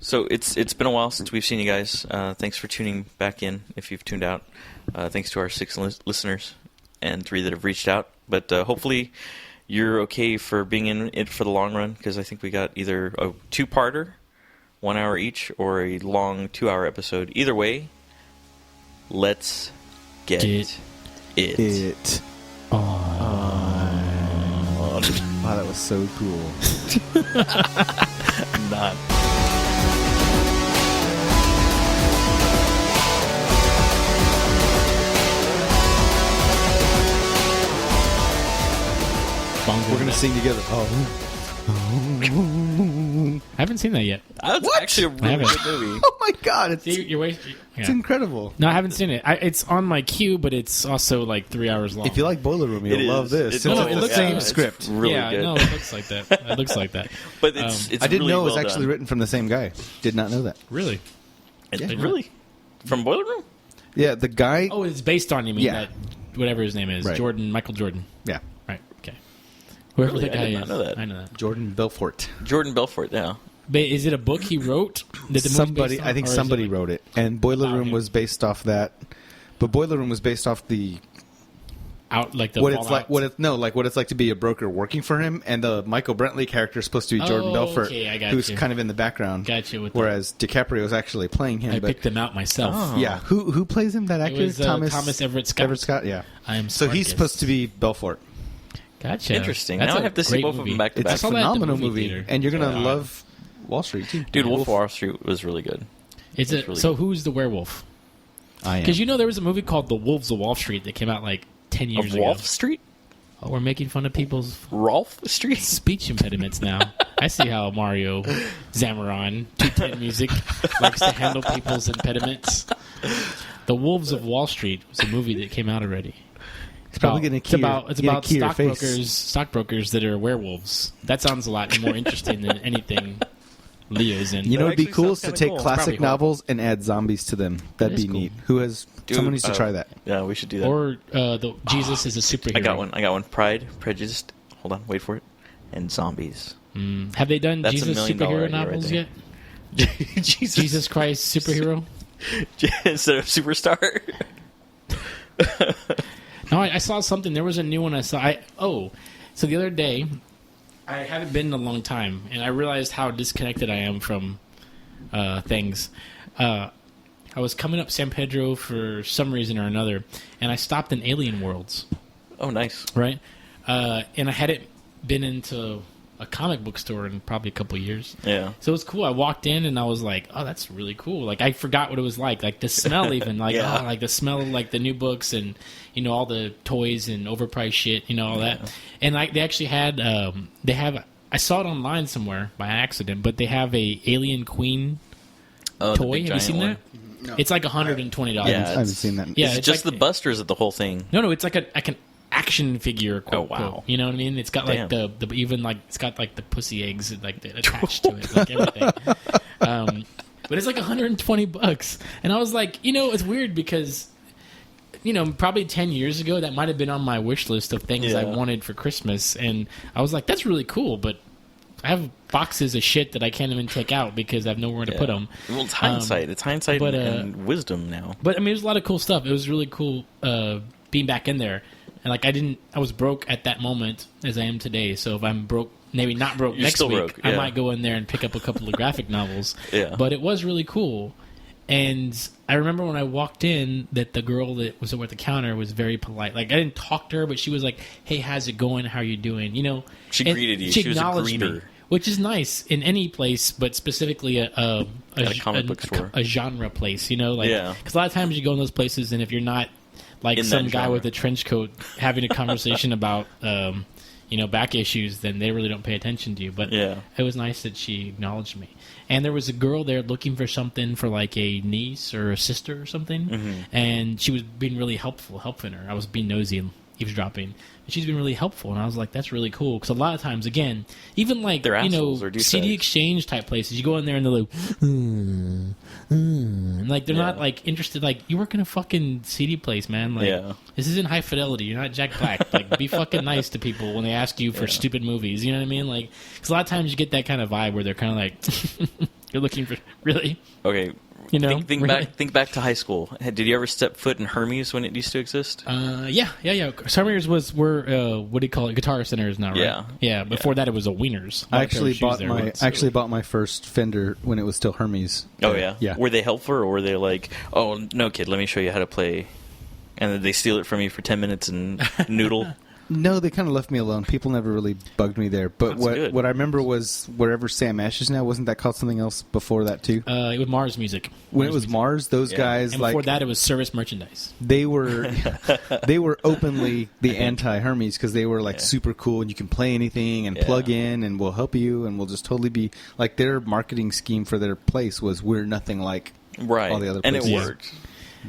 So it's been a while since we've seen you guys. Thanks for tuning back in if you've tuned out. Thanks to our 6 listeners and 3 that have reached out. But hopefully you're okay for being in it for the long run, because I think we got either a 2-parter, 1 hour each, or a long 2-hour episode. Either way, let's get it. Wow, that was so cool. Not. We're going to sing together. I haven't seen that yet. That's actually a really good movie. Oh my god, it's It's incredible. No, I haven't seen it. It's on my queue, but it's also like 3 hours long. If you like Boiler Room, you'll love this. It It's it the looks same good. script. Really yeah, good. no, it looks like that. It looks like that. But it's I didn't really know it was well actually done. written from the same guy. Did not know that. Really? Really? From Boiler Room? Yeah, the guy. Oh, it's based on, you mean, Yeah. that whatever his name is. Right. Michael Jordan. Yeah, Right, okay. Whoever Really? the guy I did not is. know that. I know that. Jordan Belfort. Jordan Belfort, yeah. But is it a book he wrote? That the movie's Somebody, based on, I think or is somebody it like wrote it, and Boiler about Room him? was based off that. But Boiler Room was based off the out like the what it's Fallout? like. What it's like to be a broker working for him, and the Michael Brentley character is supposed to be Jordan Oh, Belfort, okay, I got who's you. kind of in the background. Got you with whereas DiCaprio is actually playing him. I but picked them out myself. Oh. yeah, who plays him? That actor, It was Thomas Everett Scott. Everett Scott, yeah. I am So he's Spartacus. supposed to be Belfort. Gotcha. Interesting. That's Now I a have to see great both of movie. them back to It's back. a saw that at the phenomenal movie movie, theater. and you're gonna Yeah. love Wall Street too. Dude, Yeah. Wolf of Wall Street was really good. Is it really so? good. Who's the werewolf? I am. Because you know there was a movie called The Wolves of Wall Street that came out like 10 years Of ago. Wolf Street? Oh, we're making fun of people's Rolf Street? speech impediments now. I see how Mario Zamaron, 210 Music, likes to handle people's impediments. The Wolves of Wall Street was a movie that came out already. It's probably gonna It's key about your face. stockbrokers that are werewolves. That sounds a lot more interesting than anything Leo's in. You know, That it'd be actually cool sounds to kinda take cool. classic Probably novels and add zombies to them. That'd That is be cool. neat. Who has? Dude, Someone needs to try that. Yeah, we should do that. Or the Jesus is a superhero. I got one. Pride, Prejudice. Hold on, wait for it. And Zombies. Have they done That's a Jesus $1 million superhero idea right novels there. yet? Jesus Christ superhero? Instead of Superstar. No, I saw something. There was a new one I saw. So the other day, I haven't been in a long time, and I realized how disconnected I am from things. I was coming up San Pedro for some reason or another, and I stopped in Alien Worlds, Oh, nice. right? And I hadn't been into a comic book store in probably a couple years. Yeah. So it was cool. I walked in and I was like, "Oh, that's really cool!" Like I forgot what it was like the smell, even like Yeah. like the smell of like the new books and all the toys and overpriced shit, all that. And like they actually had, they have. I saw it online somewhere by accident, but they have a Alien Queen Oh, the toy. big Have you giant seen one. that? It's like $120. Yeah, I haven't seen that. Yeah, Is it it's just like- the Busters of the whole thing? No, it's like an action figure. Quote, Oh, wow. quote. You know what I mean? It's got like Damn. the even like it's got like the pussy eggs like attached to it, like everything. But it's like $120, and I was like, it's weird because probably 10 years ago that might have been on my wish list of things I Yeah. wanted for Christmas, and I was like, that's really cool, but I have boxes of shit that I can't even take out because I have nowhere to put them. Well, it's hindsight. It's hindsight but, and wisdom now. But I mean, there's a lot of cool stuff. It was really cool being back in there, and like I was broke at that moment as I am today. So if I'm broke, maybe not broke You're next still week, broke, I yeah. might go in there and pick up a couple of graphic novels. Yeah. But it was really cool, and I remember when I walked in that the girl that was at the counter was very polite. Like I didn't talk to her, but she was like, "Hey, how's it going? How are you doing?" She And greeted you. She She was a acknowledged me. greeter. Which is nice in any place, but specifically At a comic book store. a genre place, like Yeah. because a lot of times you go in those places, and if you're not like In some that guy genre. with a trench coat having a conversation about back issues, then they really don't pay attention to you. But Yeah. it was nice that she acknowledged me. And there was a girl there looking for something for like a niece or a sister or something, Mm-hmm. and she was being really helping her. I was being nosy eavesdropping. And she's been really helpful, and I was like, that's really cool. Because a lot of times, again, even like, They're assholes or douchebags. CD exchange type places, you go in there and they're like, and like, they're not like interested. Like, you work in a fucking CD place, man. Like, this isn't high fidelity. You're not Jack Black. Like, be fucking nice to people when they ask you for stupid movies. You know what I mean? Like, because a lot of times you get that kind of vibe where they're kind of like, you're looking for, really? Okay. You know, think back to high school. Did you ever step foot in Hermes when it used to exist? Yeah. Hermes were what do you call it? Guitar Centers now, right? Yeah. Before that, it was a Wieners. I actually bought my first Fender when it was still Hermes. Oh yeah. Yeah. Were they helpful, or were they like, oh no, kid, let me show you how to play, and then they steal it from you for 10 minutes and noodle? No, they kind of left me alone. People never really bugged me there. But what I remember was wherever Sam Ash is now, wasn't that called something else before that too? It was Mars Music. When it was Mars, those guys, and like, before that, it was Service Merchandise. They were openly the anti-Hermes because they were like super cool and you can play anything and plug in and we'll help you and we'll just totally be like, their marketing scheme for their place was, we're nothing like all the other places. And it worked.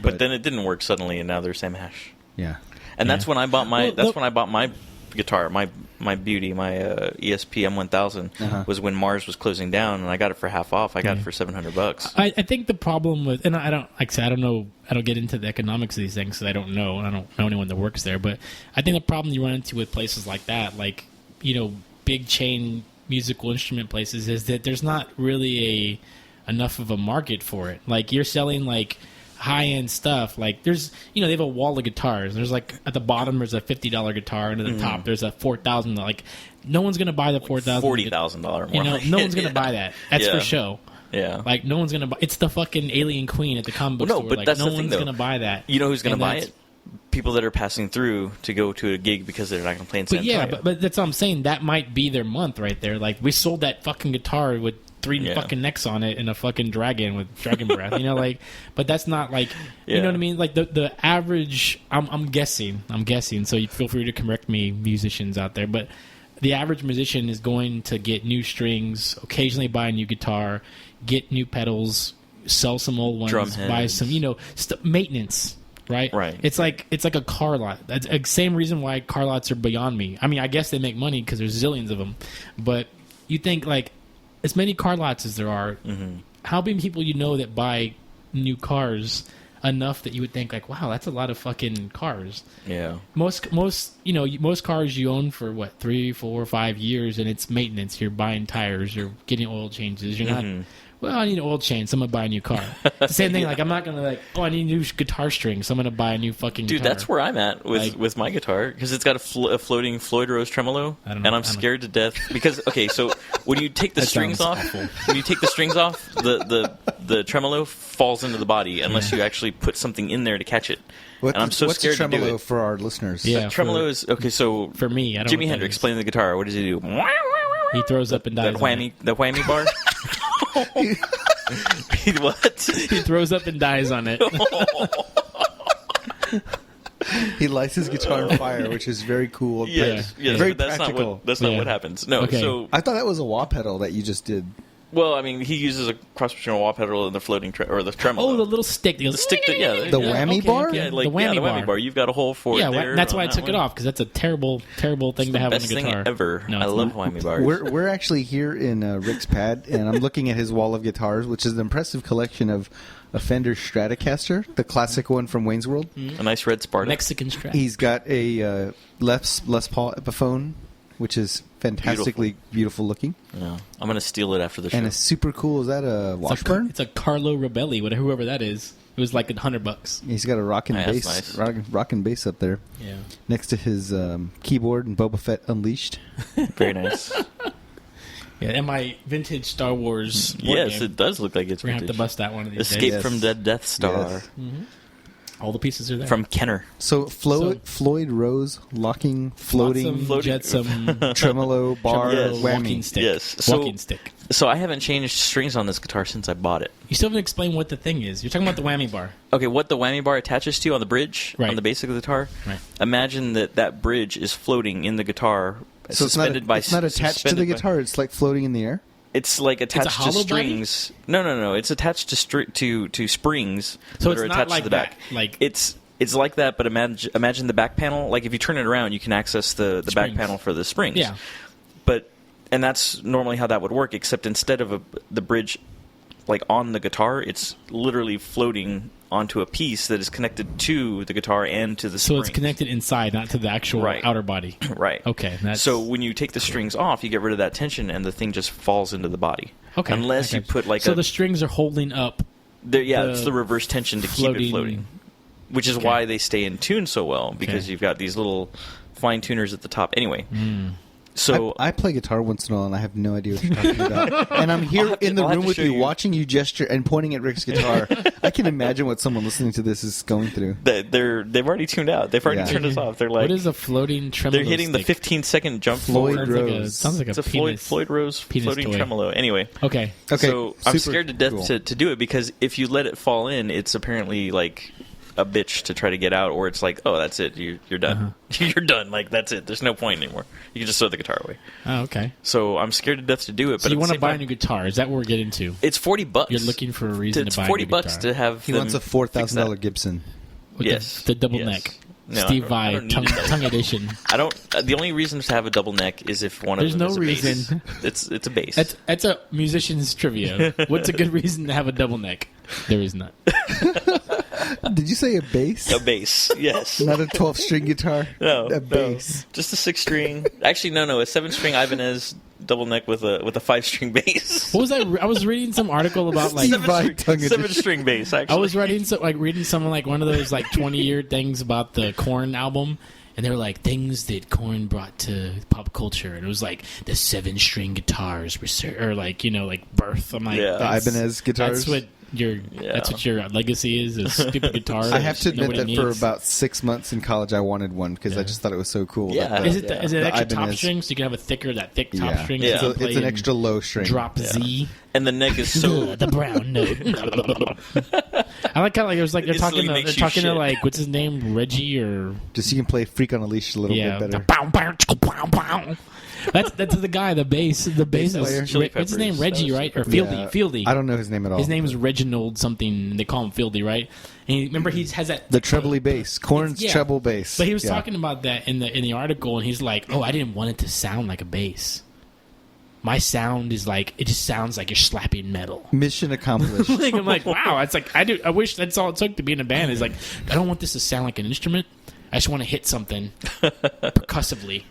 But then it didn't work suddenly, and now they're Sam Ash. Yeah. And that's when I bought my my guitar, my beauty, my ESP M1000 was when Mars was closing down, and I got it for half off. I got it for $700. I think the problem with, and I don't get into the economics of these things because I don't know anyone that works there, but I think the problem you run into with places like that, like, you know, big chain musical instrument places, is that there's not really enough of a market for it. Like, you're selling like high-end stuff, like there's, you know, they have a wall of guitars. There's like, at the bottom there's a $50 guitar, and at the top there's a $4,000. Like, no one's gonna buy the $4,000, $40,000 more. You know, no one's gonna buy that. That's for show. Yeah, like, no one's gonna buy. It's the fucking Alien Queen at the comic book store. But like, that's no the thing, one's gonna buy that. You know who's gonna buy it? People that are passing through to go to a gig because they're not going to play in San Antonio. But that's what I'm saying. That might be their month right there. Like, we sold that fucking guitar with 3 fucking necks on it and a fucking dragon with dragon breath. You know, like, but that's not like, you know what I mean? Like, the average, I'm guessing, so you feel free to correct me, musicians out there, but the average musician is going to get new strings, occasionally buy a new guitar, get new pedals, sell some old ones, buy some, you know, maintenance. Right. It's like a car lot. That's the same reason why car lots are beyond me. I mean, I guess they make money because there's zillions of them, but you think, like, as many car lots as there are, how many people you know that buy new cars enough that you would think, like, wow, that's a lot of fucking cars. Yeah. Most cars you own for what, 3, 4, 5 years, and it's maintenance. You're buying tires. You're getting oil changes. You're not. Well, I need an oil change, so I'm going to buy a new car. It's the same thing. Like, I'm not going to, like, I need new guitar strings, so I'm going to buy a new fucking guitar. Dude, that's where I'm at with my guitar, because it's got a floating Floyd Rose tremolo, and I'm scared to death. Because, okay, so when you take the strings off, the tremolo falls into the body unless you actually put something in there to catch it. And I'm so scared to do it. What's tremolo for our listeners? Yeah, tremolo is, okay, so for me, I don't Jimi Hendrix playing the guitar, what does he do? He throws up and dies. The whammy bar? What? He throws up and dies on it. He lights his guitar on fire, which is very cool. Yes, very that's practical. That's not what happens. No, so I thought that was a wah pedal that you just did. Well, I mean, he uses a cross between a wah pedal and the floating or the tremolo. Oh, the little stick. The stick that, the whammy bar? Yeah, like, the whammy bar. You've got a hole for it there. That's why I took it off, because that's a terrible, terrible thing to have on the guitar. Best thing ever. No, I love whammy bars. We're actually here in Rick's pad, and I'm looking at his wall of guitars, which is an impressive collection of a Fender Stratocaster, the classic one from Wayne's World. A nice red Sparta. Mexican Strat. He's got a Les Paul Epiphone, which is fantastically beautiful looking. Yeah, I'm gonna steal it after the show. And it's super cool. Is that a Washburn? It's a Carlo Robelli, whoever that is. It was like $100. He's got a rockin' bass, rockin' bass up there. Yeah, next to his keyboard and Boba Fett Unleashed. Very nice. Yeah, and my vintage Star Wars. Yes, game. It does look like it's We're gonna vintage. have to bust that one of these Escape days. from the Death Star. Yes. Mm-hmm. All the pieces are there. From Kenner. So Floyd Rose, floating, jetsam, tremolo, bar, whammy. Walking stick. Yes. Walking stick. So I haven't changed strings on this guitar since I bought it. You still haven't explained what the thing is. You're talking about the whammy bar. Okay, what the whammy bar attaches to on the bridge, on the base of the guitar. Right. Imagine that bridge is floating in the guitar, so suspended by. It's not attached to the guitar. It's like floating in the air. It's like attached to strings. Body? No. It's attached to springs so that are attached to the back. Like It's like that, but imagine the back panel. Like if you turn it around, you can access the back panel for the springs. Yeah. And that's normally how that would work, except instead of the bridge like on the guitar, it's literally floating onto a piece that is connected to the guitar and to the springs. So it's connected inside, not to the actual outer body. Right. Okay. So when you take the strings off, you get rid of that tension, and the thing just falls into the body. Okay. Unless you put like so the strings are holding up. It's the reverse tension to keep it floating. Which is why they stay in tune so well, because you've got these little fine tuners at the top. Anyway. So I play guitar once in a while, and I have no idea what you're talking about. And I'm here in the room with you, watching you gesture and pointing at Rick's guitar. I can imagine what someone listening to this is going through. They've already tuned out. They've already turned us off. They're like, what is a floating tremolo? They're hitting the 15-second jump. Floyd Rose. Sounds like it's a Floyd Rose floating toy. tremolo. Anyway. Okay. So I'm scared to death to do it, because if you let it fall in, it's apparently like a bitch to try to get out, or it's like, oh, that's it, you're done. You're done. Like, that's it. There's no point anymore. You can just throw the guitar away. Oh, okay. So I'm scared to death to do it. So you want to buy a new guitar? Is that what we're getting to? It's $40. You're looking for a reason to buy a new guitar. It's $40 to have. He wants a $4,000 Gibson. With the double neck. No, Steve Vai tongue edition. I don't. The only reason to have a double neck is if one of them is a bass. There's no reason. It's a bass. That's a musician's trivia. What's a good reason to have a double neck? There is none. Did you say a bass? A bass, yes. Not a 12-string guitar? No. A bass. Just a 6-string. Actually, no. A 7-string Ibanez double neck with a 5-string bass. What was that? I was reading some article about like 7-string bass. Actually, I was reading some like one of those like 20-year things about the Korn album, and they were like things that Korn brought to pop culture, and it was like the 7-string guitars or like like birth. I'm like, the Ibanez guitars. That's what your legacy is stupid guitars. I have to admit that for about 6 months in college, I wanted one because I just thought it was so cool. Yeah. Is it extra top string so you can have a thick top string? Yeah. So it's an extra low string. Drop Z. And the neck is so the brown note. I like how it was like they're talking to like what's his name, Reggie, or just so you can play Freak on a Leash a little bit better. That's the guy, the bass. The bass is what's his name, Reggie, right? Or Fieldy? Yeah. Fieldy. I don't know his name at all. His name is Reginald something. And they call him Fieldy, right? And remember, he has that the trebly bass, Korn's treble bass. But he was talking about that in the article, and he's like, "Oh, I didn't want it to sound like a bass. My sound is like it just sounds like you're slapping metal." Mission accomplished. I'm like, wow. It's like I wish that's all it took to be in a band. Is like, I don't want this to sound like an instrument. I just want to hit something percussively.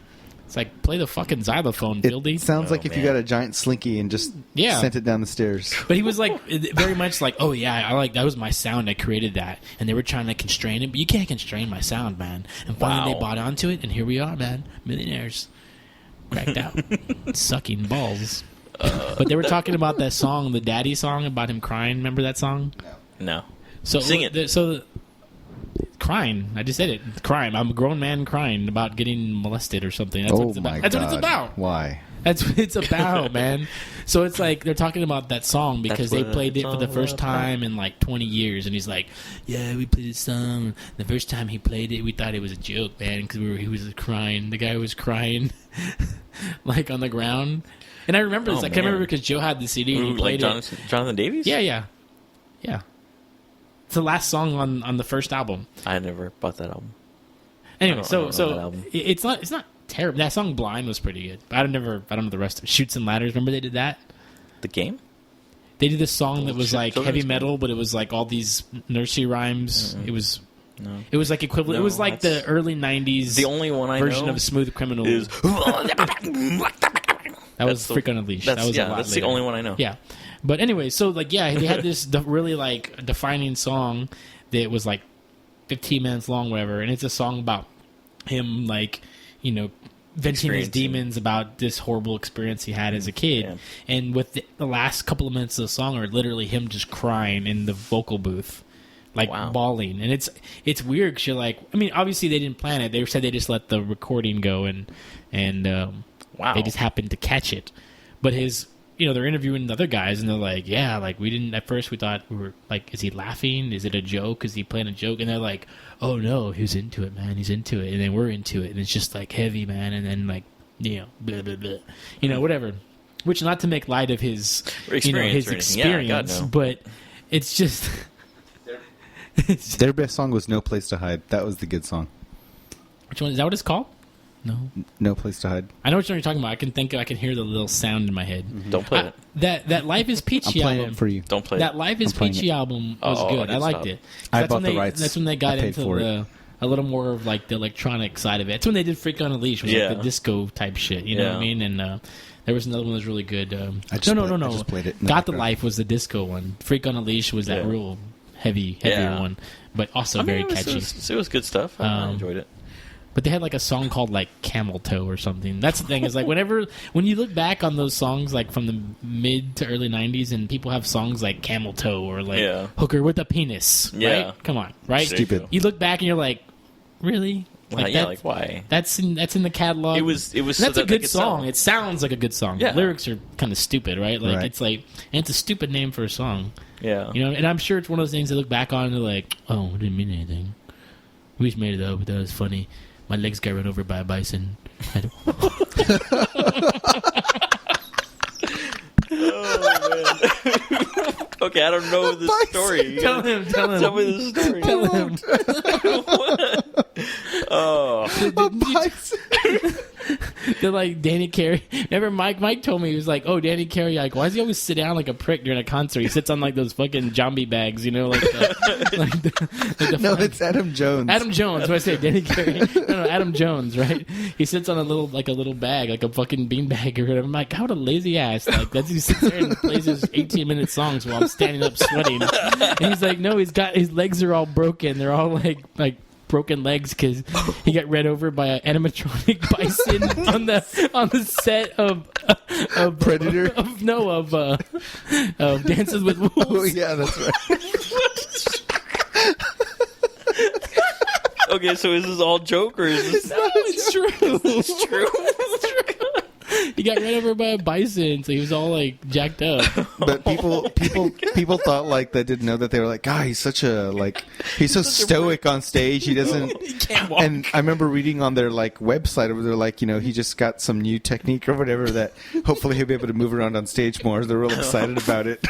It's like, play the fucking xylophone, Fieldy. It sounds like if you got a giant slinky and just sent it down the stairs. But he was like, very much like, oh yeah, I like that was my sound. I created that, and they were trying to constrain it, but you can't constrain my sound, man. And finally, they bought onto it, and here we are, man, millionaires, cracked out, sucking balls. But they were talking about that song, the Daddy song, about him crying. Remember that song? No. So sing it. Crying. I just said it. Crime. I'm a grown man crying about getting molested or something. That's what it's about. That's what it's about. Why? That's what it's about, man. So it's like they're talking about that song because they played it for the first time in like 20 years, and he's like, "Yeah, we played this song. The first time he played it, we thought it was a joke, man, because he was crying. The guy was crying, like on the ground." And I remember this. I can't remember because Joe had the CD and he played it. Jonathan Davis? Yeah. It's the last song on the first album. I never bought that album. Anyway, so it's not terrible. That song "Blind" was pretty good. But I don't know the rest of it. Shoots and Ladders. Remember they did that? The game? They did this song that was like heavy metal, but it was like all these nursery rhymes. Mm-mm. It was like equivalent. It was like the early '90s. The only one I version know of Smooth Criminal is. That was Freak on a Leash. That was a lot that's later. the only one I know. Yeah. But anyway, so like they had this really like defining song that was like 15 minutes long, whatever, and it's a song about him like venting his demons about this horrible experience he had as a kid, and with the last couple of minutes of the song are literally him just crying in the vocal booth, like bawling, and it's weird because you're like, I mean, obviously they didn't plan it. They said they just let the recording go and they just happened to catch it, but his. They're interviewing the other guys, and they're like, yeah, like, we didn't, at first we thought, we were like, is he laughing? Is it a joke? Is he playing a joke? And they're like, oh, no, he's into it, man. He's into it. And then we're into it. And it's just, like, heavy, man. And then, like, blah, blah, blah. Whatever. Which, not to make light of his, his experience, but it's just, Their best song was "No Place to Hide." That was the good song. Which one is that? What it's called? No Place to Hide. I know what you're talking about. I can hear the little sound in my head. Mm-hmm. Don't play it. That Life is Peachy I'm playing album it for you. Don't play That it. Life is Peachy album was good. I liked it. I bought the rights. That's when they got I paid into for it. a little more of like the electronic side of it. That's when they did Freak on a Leash, was like the disco type shit. You know what I mean? And there was another one that was really good. I just played it. Got the Life was the disco one. Freak on a Leash was that real heavier one, but also very catchy. It was good stuff. I enjoyed it. But they had like a song called like Camel Toe or something. That's the thing is like when you look back on those songs like from the mid to early 90s and people have songs like Camel Toe or like Hooker with a Penis, right? Come on, right? Stupid. You look back and you're like, really? Like why? That's in the catalog. It was. That's a good song. It sounds like a good song. Yeah. Lyrics are kind of stupid, right? Like it's like, and it's a stupid name for a song. Yeah. You know, and I'm sure it's one of those things they look back on and they're like, oh, it didn't mean anything. We just made it up. That was funny. My legs got run over by a bison. Oh, man. Okay, I don't know the story. Tell him. Tell me the story. Tell him. What? Oh. They're like Danny Carey. Remember Mike told me, he was like, oh, Danny Carey, like, why does he always sit down like a prick during a concert? He sits on like those fucking zombie bags, you know, like the No, it's Adam Jones. Adam Jones. What I say, Danny Carey? No, Adam Jones, right? He sits on a little bag, like a fucking bean bag or whatever. I'm like, how a lazy ass. Like, that's he sits there and plays his 18-minute songs while I'm standing up sweating. And he's like, no, his legs are all broken. They're all like broken legs because he got ran over by an animatronic bison on the set of Predator. Of Dances with Wolves. Oh yeah, that's right. Okay, so is this all joke or is this? No, it's true. It's true. He got ran over by a bison, so he was all like jacked up. But people thought like that didn't know that they were like, God, he's so stoic on stage. He doesn't. He can't walk. And I remember reading on their like website where they're like, he just got some new technique or whatever that hopefully he'll be able to move around on stage more. They're real excited about it.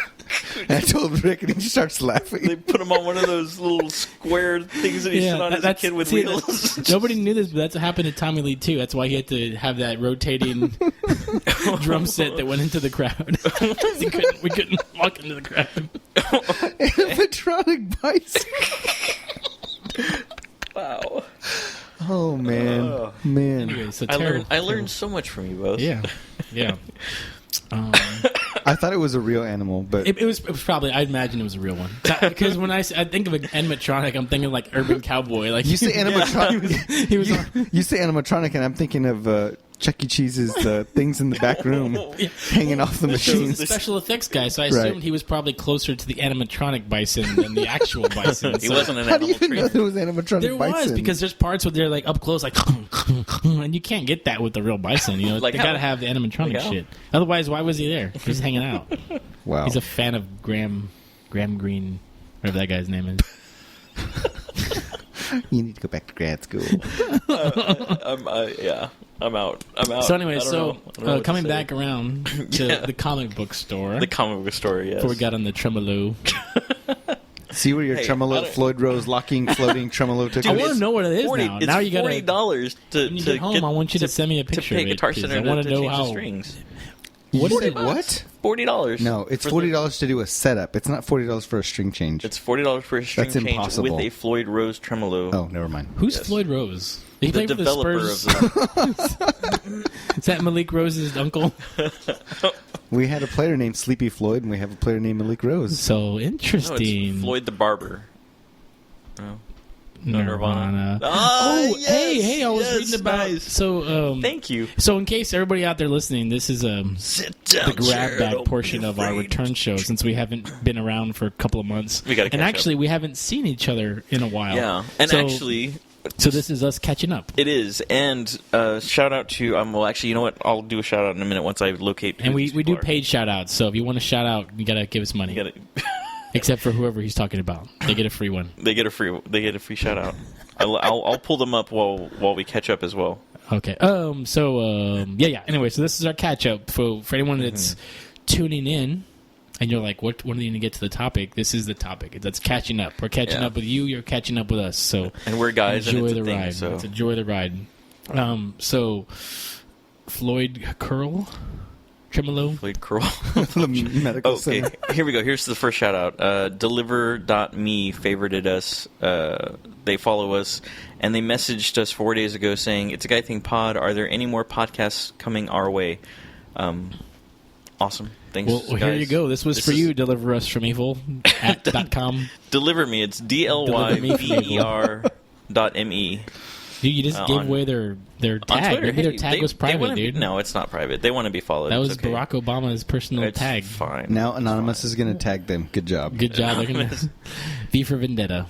And I told Rick, and he starts laughing. They put him on one of those little square things that he sit on as a kid with wheels. Nobody knew this, but that's what happened to Tommy Lee too. That's why he had to have that rotating drum set that went into the crowd. We couldn't walk into the crowd. Animatronic bison. Wow. Oh man, man. Anyway, so I learned so much from you both. Yeah. I thought it was a real animal, but It was probably. I imagine it was a real one because when I think of an animatronic, I'm thinking like Urban Cowboy. Like you say animatronic. he was you say animatronic, and I'm thinking of Chuck E. Cheese's things in the back room hanging off the He was machines. the special effects guy, so I assumed he was probably closer to the animatronic bison than the actual bison. He wasn't an How do animal you even know trainer. there was animatronic There bison? was, because there's parts where they're like up close, like, and you can't get that with the real bison. You know, Like they how? gotta have the animatronic Like how? shit. Otherwise, why was he there? He's hanging out. Wow. He's a fan of Graham Greene, whatever that guy's name is. You need to go back to grad school. I'm out. So anyway, I don't know what coming to say. back around to the comic book store. The comic book story, yes. Before we got on the tremolo. See where your Hey, I tremolo, don't- Floyd Rose locking, floating tremolo took I us? want to know what it is 40, now. It's Now you got $40 to When you get home, I want you to send me a picture to pay of it, Guitar 'cause Center I want to to know change the how. strings. What is it? What? $40. No, it's $40 to do a setup. It's not $40 for a string change. It's $40 for a string That's change impossible. with a Floyd Rose tremolo. Oh, never mind. Who's Yes. Floyd Rose? Did he The play for the developer Spurs? of the Is that Malik Rose's uncle? We had a player named Sleepy Floyd, and we have a player named Malik Rose. So no, interesting. it's Floyd the Barber. No. Nirvana. Ah, yes, hey! I was yes, reading about. nice. So, Thank you. So, in case everybody out there listening, this is Sit down, the grab Jared. bag Don't portion be of our afraid. return show, since we haven't been around for a couple of months. We gotta and catch actually, we haven't seen each other in a while. Yeah, and So- actually, so this is us catching up. it is. And shout out to well, actually, you know what? I'll do a shout out in a minute once I locate. And who we these do people are. paid shout outs, so if you want to shout out, you gotta give us money. You gotta- Except for whoever he's talking about, they get a free one. They get a free shout out. I'll pull them up while we catch up as well. Okay. Yeah. Anyway, so this is our catch up for anyone that's tuning in. and you're like, what? When are you gonna get to the topic? This is the topic. That's catching up. We're catching up with you. You're catching up with us. So and we're guys. Enjoy and it's the a thing, ride. So. It's enjoy the ride. So Floyd Curl. Tremolo. Floyd Curl. The medical Okay, center. here we go. Here's the first shout out. Deliver.me favorited us. They follow us, and they messaged us 4 days ago saying, "It's a Guy Thing Pod. Are there any more podcasts coming our way?" Awesome. Thanks, Well, guys. here you go. This was for you. Deliver us from evil .com. Deliver me. It's DLYVER.me. Dude, you just gave away their tag. Maybe their tag was private, dude. No, it's not private. They want to be followed. That was It's okay. Barack Obama's personal It's tag. fine. Now Anonymous is going to tag them. Good job. Good job. They're gonna V for Vendetta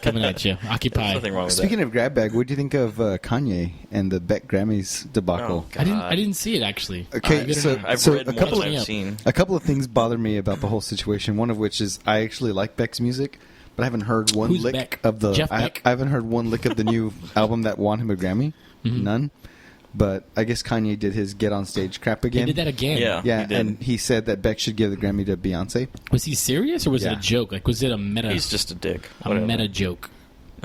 coming at you. There's Occupy. nothing wrong with Speaking of grab bag, what do you think of Kanye and the Beck Grammys debacle? Oh, God. I didn't see it actually. Okay, so, I've so read a more couple than of I've seen. a couple of things bother me about the whole situation. One of which is I actually like Beck's music, but I haven't heard one Who's lick Beck? of the. Jeff I Beck? haven't heard one lick of the new album that won him a Grammy. Mm-hmm. None. But I guess Kanye did his get on stage crap He again. did that again. Yeah. Yeah, He did. and he said that Beck should give the Grammy to Beyonce. Was he serious or was it Yeah. a joke? Like, was it a meta? He's just a dick. a Whatever. meta joke.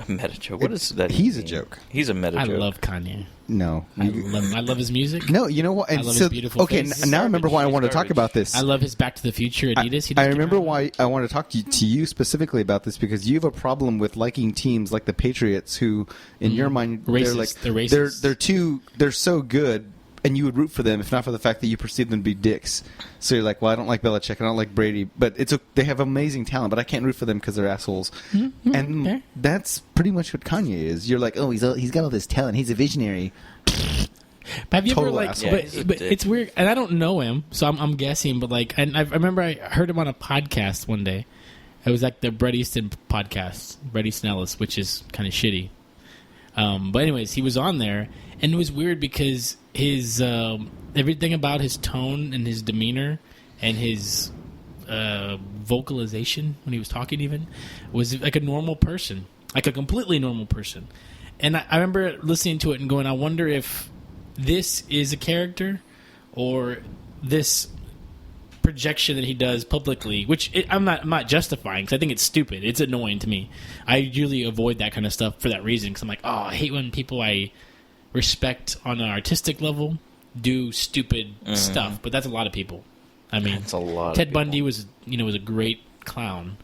A meta joke. What is that? He's a mean? joke. He's a meta I joke. love Kanye. No, I love him. I love his music. no. You know what? I And love so, his beautiful okay, face. now I remember why I He's want to talk garbage. about this. I love his Back to the Future Adidas. He I just remember came out. why I want to talk to you specifically about this because you have a problem with liking teams like the Patriots, who, in your mind, Racist. they're like They're racist. they're so good, and you would root for them if not for the fact that you perceive them to be dicks. So you're like, well, I don't like Belichick, I don't like Brady, but they have amazing talent, but I can't root for them because they're assholes. And okay. that's pretty much what Kanye is. You're like, oh, he's got all this talent, he's a visionary. But have you ever Total like? asshole. Yeah, he's a but dick. it's weird, and I don't know him, so I'm guessing. But like, and I remember I heard him on a podcast one day. It was like the Bret Easton podcast, Bret Easton Ellis, which is kind of shitty. But anyways, he was on there, and it was weird because his everything about his tone and his demeanor and his vocalization when he was talking even was like a normal person, like a completely normal person. And I remember listening to it and going, I wonder if this is a character or this projection that he does publicly, which I'm not justifying because I think it's stupid. It's annoying to me. I usually avoid that kind of stuff for that reason because I'm like, oh, I hate when people I respect on an artistic level do stupid stuff. But that's a lot of people. I mean, That's a lot of Ted people. Bundy was a great clown,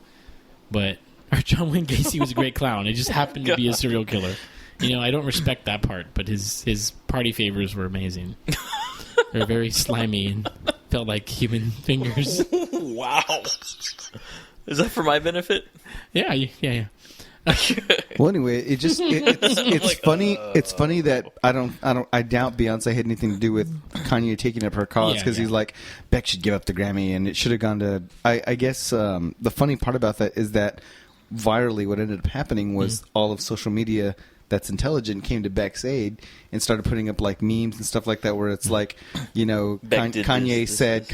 or John Wayne Gacy was a great clown. It just happened to be a serial killer. I don't respect that part, but his party favors were amazing. They're very slimy and felt like human fingers. Wow. Is that for my benefit? Yeah. Well, anyway, it's funny. It's funny that I doubt Beyonce had anything to do with Kanye taking up her cause because he's like, Beck should give up the Grammy and it should have gone to. I guess the funny part about that is that virally what ended up happening was all of social media that's intelligent came to Beck's aid and started putting up like memes and stuff like that where it's like, Kanye said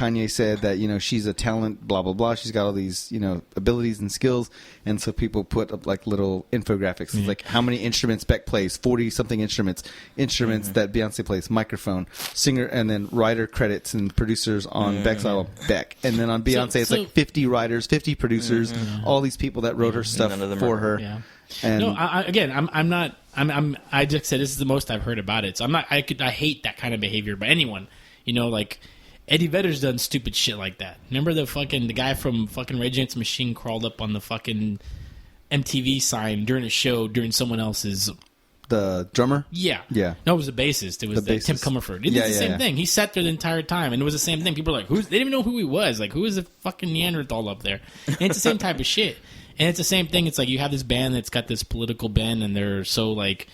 that, she's a talent, blah, blah, blah. She's got all these, abilities and skills. And so people put up like little infographics. It's like how many instruments Beck plays, 40 something instruments that Beyonce plays, microphone, singer, and then writer credits and producers on Beck's album, Beck. And then on Beyonce, it's like 50 writers, 50 producers, all these people that wrote her stuff none of them for are her. Yeah. And No, I'm not. I just said this is the most I've heard about it. So I'm not. I hate that kind of behavior by anyone. Like Eddie Vedder's done stupid shit like that. Remember the guy from fucking Rage Against the Machine crawled up on the fucking MTV sign during a show during someone else's. the drummer? Yeah. Yeah. No, it was the bassist. It was The Tim bassist. Comerford. It was the same thing. He sat there the entire time, and it was the same thing. People were like, "Who's?" They didn't even know who he was. Like, who is the fucking Neanderthal up there? And it's the same type of shit. And it's the same thing. It's like you have this band that's got this political bend, and they're so like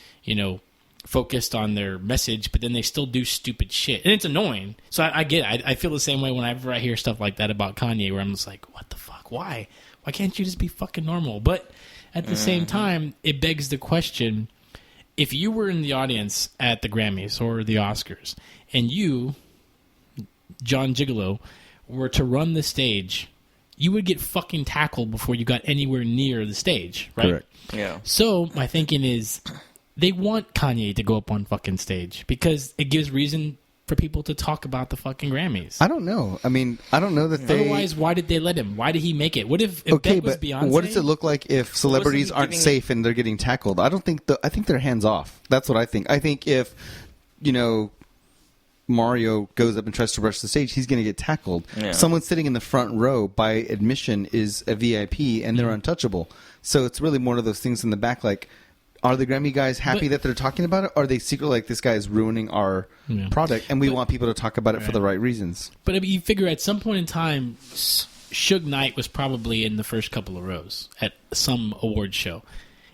focused on their message, but then they still do stupid shit, and it's annoying. So I get it. I feel the same way whenever I hear stuff like that about Kanye, where I'm just like, what the fuck? Why? Why can't you just be fucking normal? But at the same time, it begs the question: if you were in the audience at the Grammys or the Oscars, and you, John Gigolo, were to run the stage, you would get fucking tackled before you got anywhere near the stage, right? Correct. Yeah. So my thinking is, they want Kanye to go up on fucking stage because it gives reason for people to talk about the fucking Grammys. I don't know. I mean, I don't know that they... Otherwise, why did they let him? Why did he make it? What if okay, Beck was but Beyonce? what does it look like if celebrities aren't safe and they're getting tackled? I don't think... I think they're hands off. That's what I think. I think if, Mario goes up and tries to rush the stage, he's going to get tackled. Yeah. Someone sitting in the front row by admission is a VIP and they're untouchable. So it's really one of those things in the back, like, are the Grammy guys happy that they're talking about it? Or are they secretly like, this guy is ruining our product and we want people to talk about it for the right reasons? But I mean, you figure at some point in time, Suge Knight was probably in the first couple of rows at some award show.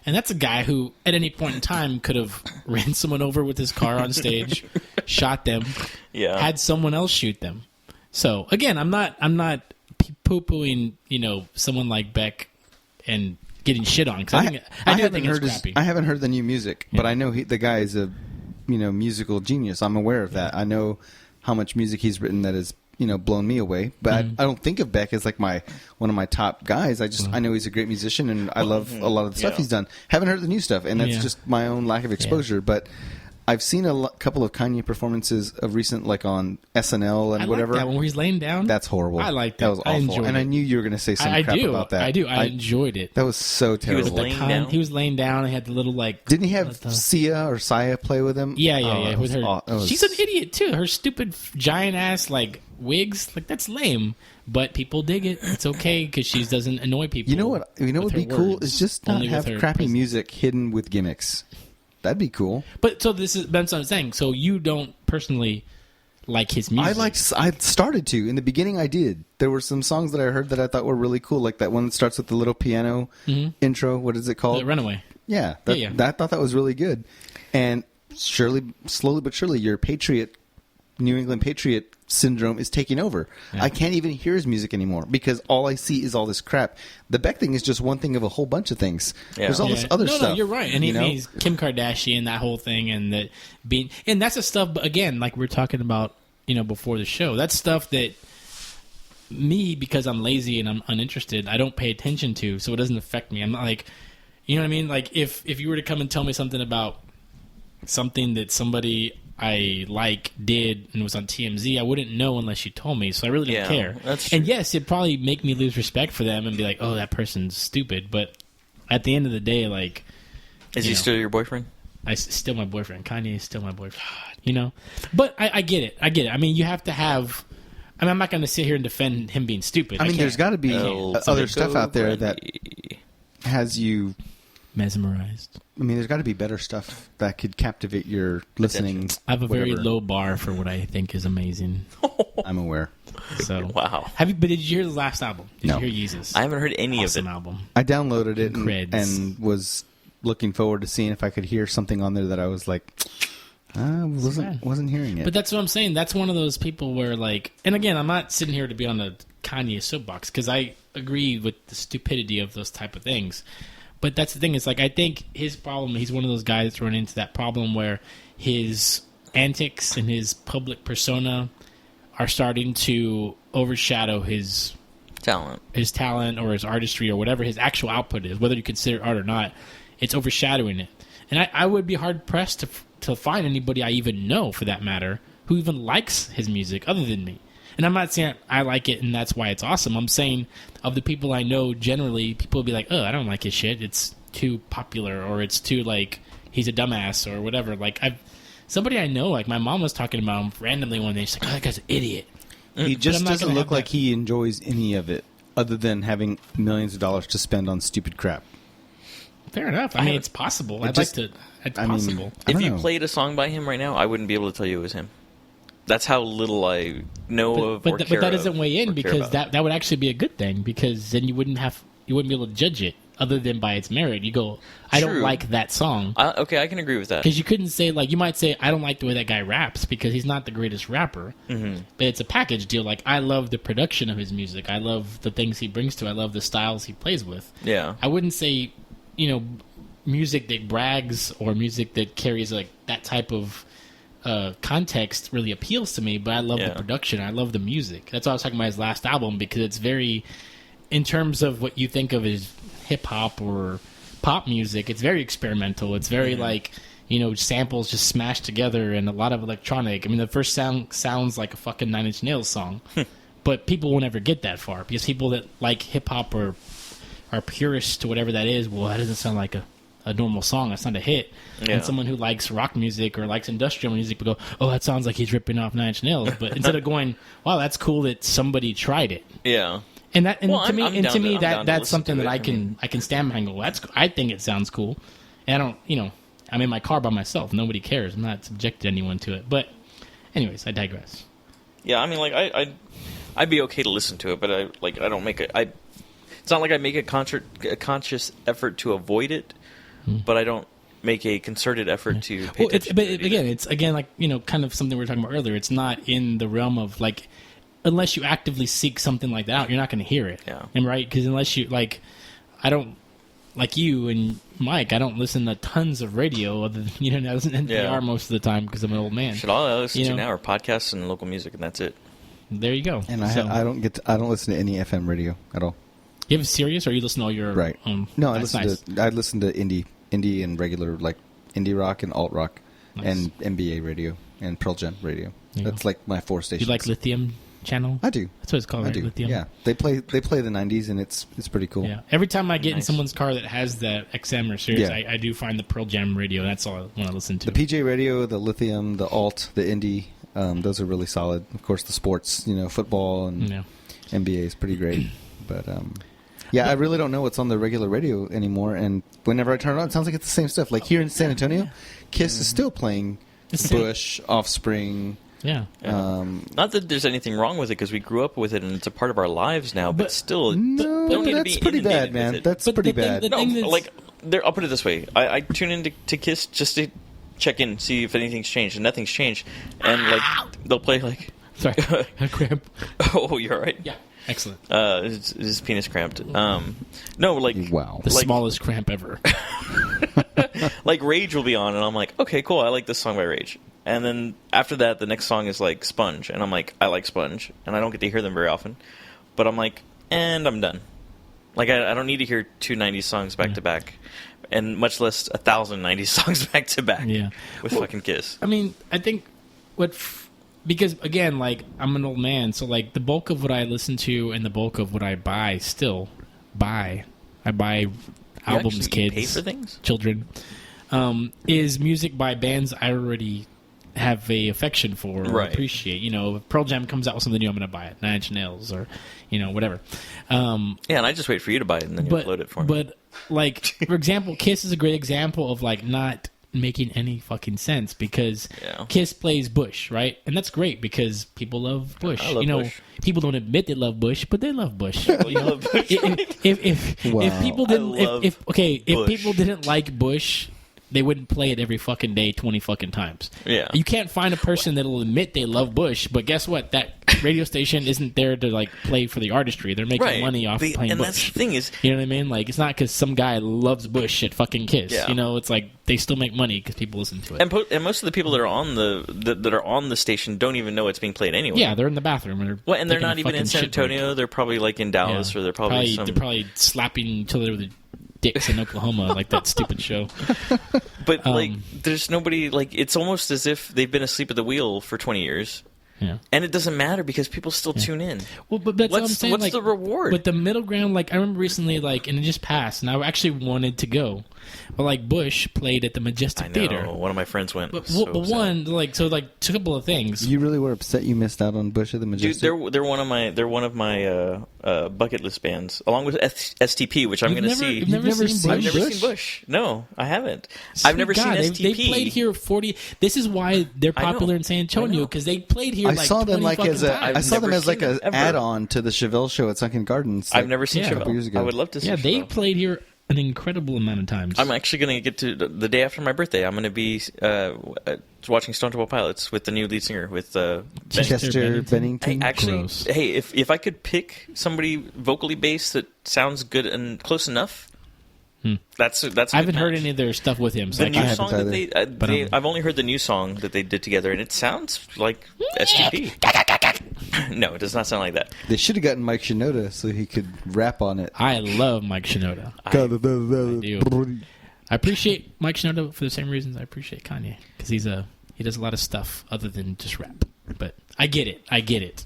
And that's a guy who, at any point in time, could have ran someone over with his car on stage, shot them, had someone else shoot them. So again, I'm not poo-pooing, someone like Beck and getting shit on, because I haven't heard the new music, but I know the guy is a musical genius. I'm aware of that. I know how much music he's written that has blown me away. But I don't think of Beck as like one of my top guys. I know he's a great musician and I love a lot of the stuff he's done. Haven't heard the new stuff, and that's just my own lack of exposure. But I've seen a couple of Kanye performances of recent, like on SNL and whatever. Like that one where he's laying down. That's horrible. I liked that. That was awful. And I knew you were going to say some crap about that. I do. I enjoyed it. That was so terrible. He was laying down. He was laying down. And had the little like. Didn't he have Sia play with him? Yeah. With her, she's an idiot too. Her stupid giant ass like wigs, like that's lame. But people dig it. It's okay because she doesn't annoy people. You know what? Would be cool is just not have crappy music hidden with gimmicks. That'd be cool. But so that's what I'm saying. So you don't personally like his music? I started to. In the beginning, I did. There were some songs that I heard that I thought were really cool, like that one that starts with the little piano intro. What is it called? Runaway. Yeah, I thought that was really good. And slowly but surely, your New England Patriot syndrome is taking over. Yeah. I can't even hear his music anymore because all I see is all this crap. The Beck thing is just one thing of a whole bunch of things. Yeah. There's all this other stuff. No, you're right. And he's Kim Kardashian, that whole thing, and that's the stuff. But again, like we were talking about, before the show, that's stuff that me, because I'm lazy and I'm uninterested, I don't pay attention to, so it doesn't affect me. I'm not like, you know what I mean? Like if you were to come and tell me something about something that somebody I did and was on TMZ, I wouldn't know unless you told me, so I really don't care. That's true. And yes, it'd probably make me lose respect for them and be like, oh, that person's stupid, but at the end of the day, like... Is he still your boyfriend? Still my boyfriend. Kanye is still my boyfriend. But I get it. I mean, you have to have... I'm not going to sit here and defend him being stupid. I mean, there's got to be other stuff out there that has you... mesmerized. I mean, there's got to be better stuff that could captivate your listening. I have a very low bar for what I think is amazing. I'm aware. So wow. But did you hear the last album? Did you hear Yeezus? I haven't heard any of it. Album. I downloaded it and was looking forward to seeing if I could hear something on there that I was like, wasn't hearing it. But that's what I'm saying. That's one of those people where like, and again, I'm not sitting here to be on the Kanye soapbox because I agree with the stupidity of those type of things. But that's the thing. Is like I think his problem. He's one of those guys that's run into that problem where his antics and his public persona are starting to overshadow his talent, or his artistry, or whatever his actual output is. Whether you consider it art or not, it's overshadowing it. And I would be hard pressed to find anybody I even know, for that matter, who even likes his music other than me. And I'm not saying I like it and that's why it's awesome. I'm saying of the people I know, generally, people will be like, oh, I don't like his shit. It's too popular, or it's too, like, he's a dumbass, or whatever. Like, somebody I know, like, my mom was talking about him randomly one day. She's like, oh, that guy's an idiot. He just doesn't look like he enjoys any of it other than having millions of dollars to spend on stupid crap. Fair enough. I mean, it's possible. It's possible. If you played a song by him right now, I wouldn't be able to tell you it was him. That's how little I know but that doesn't weigh in, because that would actually be a good thing, because then you wouldn't be able to judge it other than by its merit. You go, I don't like that song. Okay, I can agree with that. Because you couldn't say, like, you might say, I don't like the way that guy raps because he's not the greatest rapper. Mm-hmm. But it's a package deal. Like, I love the production of his music. I love the things he brings to it. I love the styles he plays with. Yeah. I wouldn't say, music that brags or music that carries, like, that type of context really appeals to me, but I love the production. I love the music. That's why I was talking about his last album, because it's very, in terms of what you think of as hip hop or pop music, it's very experimental. It's very like samples just smashed together and a lot of electronic. I mean, the first sound sounds like a fucking Nine Inch Nails song, but people will never get that far because people that like hip hop or are purists to whatever that is. Well, that doesn't sound like a normal song. That's not a hit. Yeah. And someone who likes rock music or likes industrial music will go, "Oh, that sounds like he's ripping off Nine Inch Nails." But instead of going, "Wow, that's cool that somebody tried it." Yeah. And to me, that's something that I can stand behind. And go, I think it sounds cool. And I don't, I'm in my car by myself. Nobody cares. I'm not subjecting anyone to it. But, anyways, I digress. Yeah, I mean, I'd be okay to listen to it, but I don't make it. It's not like I make a conscious effort to avoid it, but I don't make a concerted effort to pay attention. But again, it's kind of something we were talking about earlier. It's not in the realm of unless you actively seek something like that out, you're not going to hear it. Yeah. And right? Because unless you I don't. Like you and Mike, I don't listen to tons of radio other than, I listen to NPR most of the time because I'm an old man. All I listen to now are podcasts and local music, and that's it. There you go. And I don't listen to any FM radio at all. You have Sirius, or you listen to all your No, I listen to indie and regular indie rock and alt rock and NBA radio and Pearl Jam radio. That's my 4 stations. You like Lithium channel? I do. That's what it's called, right? Lithium. Yeah. They play the 90s, and it's pretty cool. Yeah. Every time I get in someone's car that has that XM or Sirius, I do find the Pearl Jam radio, and that's all I want to listen to. The PJ radio, the Lithium, the alt, the indie, those are really solid. Of course, the sports, football and NBA is pretty great. But I really don't know what's on the regular radio anymore, and whenever I turn it on, it sounds like it's the same stuff. Like here in San Antonio, Kiss is still playing Bush, Offspring. Yeah. Not that there's anything wrong with it because we grew up with it and it's a part of our lives now, but still, that's pretty bad, man. That's pretty bad. I'll put it this way: I tune into Kiss just to check in, see if anything's changed, and nothing's changed. And they'll play Sorry, cramp. Oh, you're all right. Yeah, excellent. His penis cramped. Wow, the smallest cramp ever. Rage will be on, and I'm like, okay, cool. I like this song by Rage. And then after that, the next song is Sponge. And I'm like, I like Sponge. And I don't get to hear them very often. But I'm like, and I'm done. I don't need to hear 2 90s songs back to back. And much less 1,000 90s songs back to back. Yeah. With fucking Kiss. I mean, I think because, again, I'm an old man. So, the bulk of what I listen to and the bulk of what I buy I buy albums, kids. Pay for things? Children. Is music by bands I already have a affection for or appreciate. If Pearl Jam comes out with something new, I'm going to buy it. Nine Inch Nails or, whatever. And I just wait for you to buy it and then you upload it for me. But, for example, Kiss is a great example of, not making any fucking sense because Kiss plays Bush, right? And that's great because people love Bush. I love Bush. People don't admit they love Bush, but they love Bush. Love Bush. If people didn't like Bush, they wouldn't play it every fucking day 20 fucking times. Yeah. You can't find a person that'll admit they love Bush, but guess what? That radio station isn't there to play for the artistry. They're making money off playing Bush. And that's the thing is... You know what I mean? It's not because some guy loves Bush at fucking Kiss. Yeah. It's they still make money because people listen to it. And most of the people that are on the station don't even know it's being played anyway. Yeah, they're in the bathroom. And they're not even in San Antonio. They're probably in Dallas or they're probably They're probably slapping each other with dicks in Oklahoma, that stupid show. But there's nobody. It's almost as if they've been asleep at the wheel for 20 years. Yeah. And it doesn't matter because people still tune in. Well, but that's what I'm saying. What's the reward? But the middle ground, I remember recently, and it just passed, and I actually wanted to go. But, Bush played at the Majestic Theater. One of my friends went. But a couple of things. You really were upset you missed out on Bush at the Majestic? Dude, they're one of my bucket list bands, along with STP, which I'm going to see. You've never seen Bush? I've never seen Bush. No, I haven't. I've never seen STP. They played here 40. This is why they're popular in San Antonio, because they played here. I saw them as an ever. add-on to the Chevelle show at Sunken Gardens. I've never seen Chevelle. Years ago. I would love to see. Yeah, Chevelle. they played here an incredible amount of times. I'm actually going to get to the day after my birthday. I'm going to be watching Stone Temple Pilots with the new lead singer with Chester Bennington. Actually, hey, if I could pick somebody vocally based that sounds good and close enough. That's I haven't heard any of their stuff with him. So the new song that I've only heard the new song that they did together, and it sounds like STP. No, it does not sound like that. They should have gotten Mike Shinoda so he could rap on it. I love Mike Shinoda. I appreciate Mike Shinoda for the same reasons I appreciate Kanye, because he does a lot of stuff other than just rap. But I get it.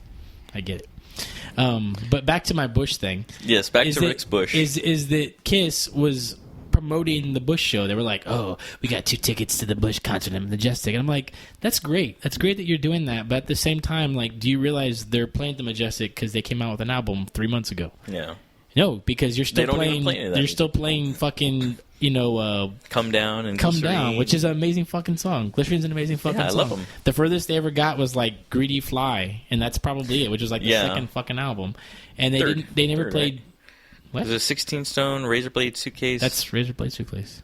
But back to my Bush thing. Yes, back to Rick's Bush. Is that Kiss was promoting the Bush show. They were like, "Oh, we got 2 tickets to the Bush concert in Majestic." And I'm like, "That's great. That's great that you're doing that." But at the same time, like, do you realize they're playing the Majestic because they came out with an album 3 months ago? Yeah. No, because you're still playing. You're still playing fucking. Come Down and Come Down, which is an amazing fucking song. Glycerine's an amazing fucking song. I love them. The furthest they ever got was like Greedy Fly, and that's probably it, which is like the second fucking album. And they never played. Right? What? There's a 16 Stone, Razorblade Suitcase. That's Razorblade Suitcase.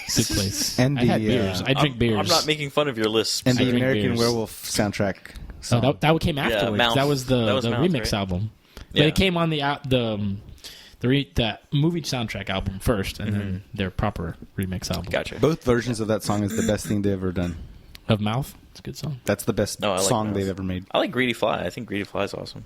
Suitcase. And I had beers. I drink beers. I'm not making fun of your list. And the American Werewolf soundtrack. Oh, that came afterwards. That was the remix right? album. But it came on the movie soundtrack album first, and then their proper remix album. Gotcha. Both versions of that song is the best thing they've ever done. Of Mouth? It's a good song. That's the best song they've ever made. I like Greedy Fly. I think Greedy Fly is awesome.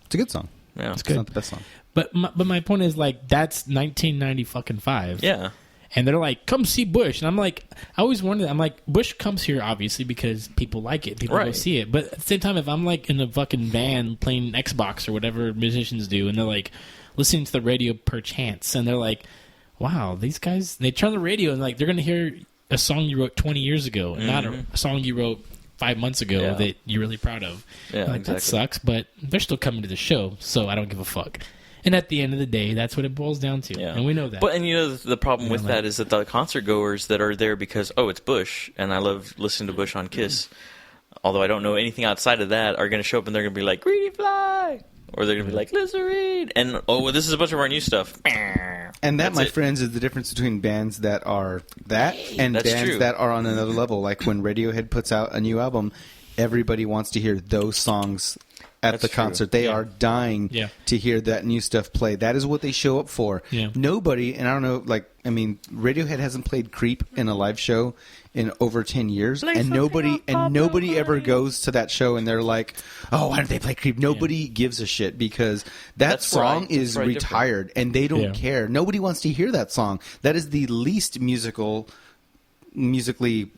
It's a good song. Yeah, it's good. It's not the best song. But my point is, like, that's 1995. Yeah. And they're like, come see Bush. And I'm like, I always wondered, I'm like, Bush comes here, obviously, because people like it. People go see it. But at the same time, if I'm, like, in a fucking van playing Xbox or whatever musicians do, and they're, like, listening to the radio per chance, and they're like, wow, these guys, they turn the radio, and, like, they're going to hear a song you wrote 20 years ago, and not a song you wrote 5 months ago that you're really proud of. Yeah, like, exactly. That sucks, but they're still coming to the show, so I don't give a fuck. And at the end of the day, that's what it boils down to. Yeah. And we know that. But, and the problem with that is that the concert goers that are there because, it's Bush, and I love listening to Bush on Kiss, although I don't know anything outside of that, are going to show up and they're going to be like, Greedy Fly! Or they're going to be like, Glycerine! And, this is a bunch of our new stuff. And that, my friends, is the difference between bands that are that and bands that are on another level. Like when Radiohead puts out a new album, everybody wants to hear those songs at the concert. They are dying to hear that new stuff play. That is what they show up for. Yeah. Nobody, and I don't know, Radiohead hasn't played Creep in a live show in over 10 years, and nobody ever goes to that show and they're like, oh, why don't they play Creep? Nobody gives a shit because that song is retired and they don't care. Nobody wants to hear that song. That is the least musically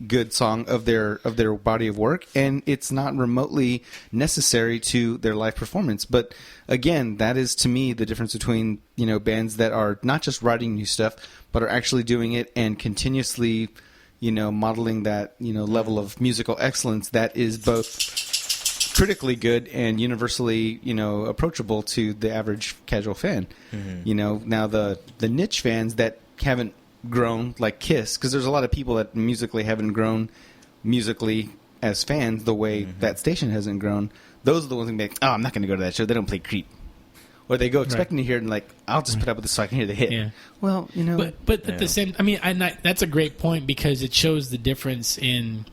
good song of their body of work, and it's not remotely necessary to their live performance. But again, that is to me the difference between bands that are not just writing new stuff but are actually doing it and continuously modeling that level of musical excellence that is both critically good and universally approachable to the average casual fan. Now the niche fans that haven't grown like Kiss, because there's a lot of people that musically haven't grown musically as fans the way that station hasn't grown. Those are the ones that make, I'm not going to go to that show. They don't play Creep. Or they go expecting to hear it and like, I'll just put up with this so I can hear the hit. Yeah. Well, But at the same, that's a great point because it shows the difference in,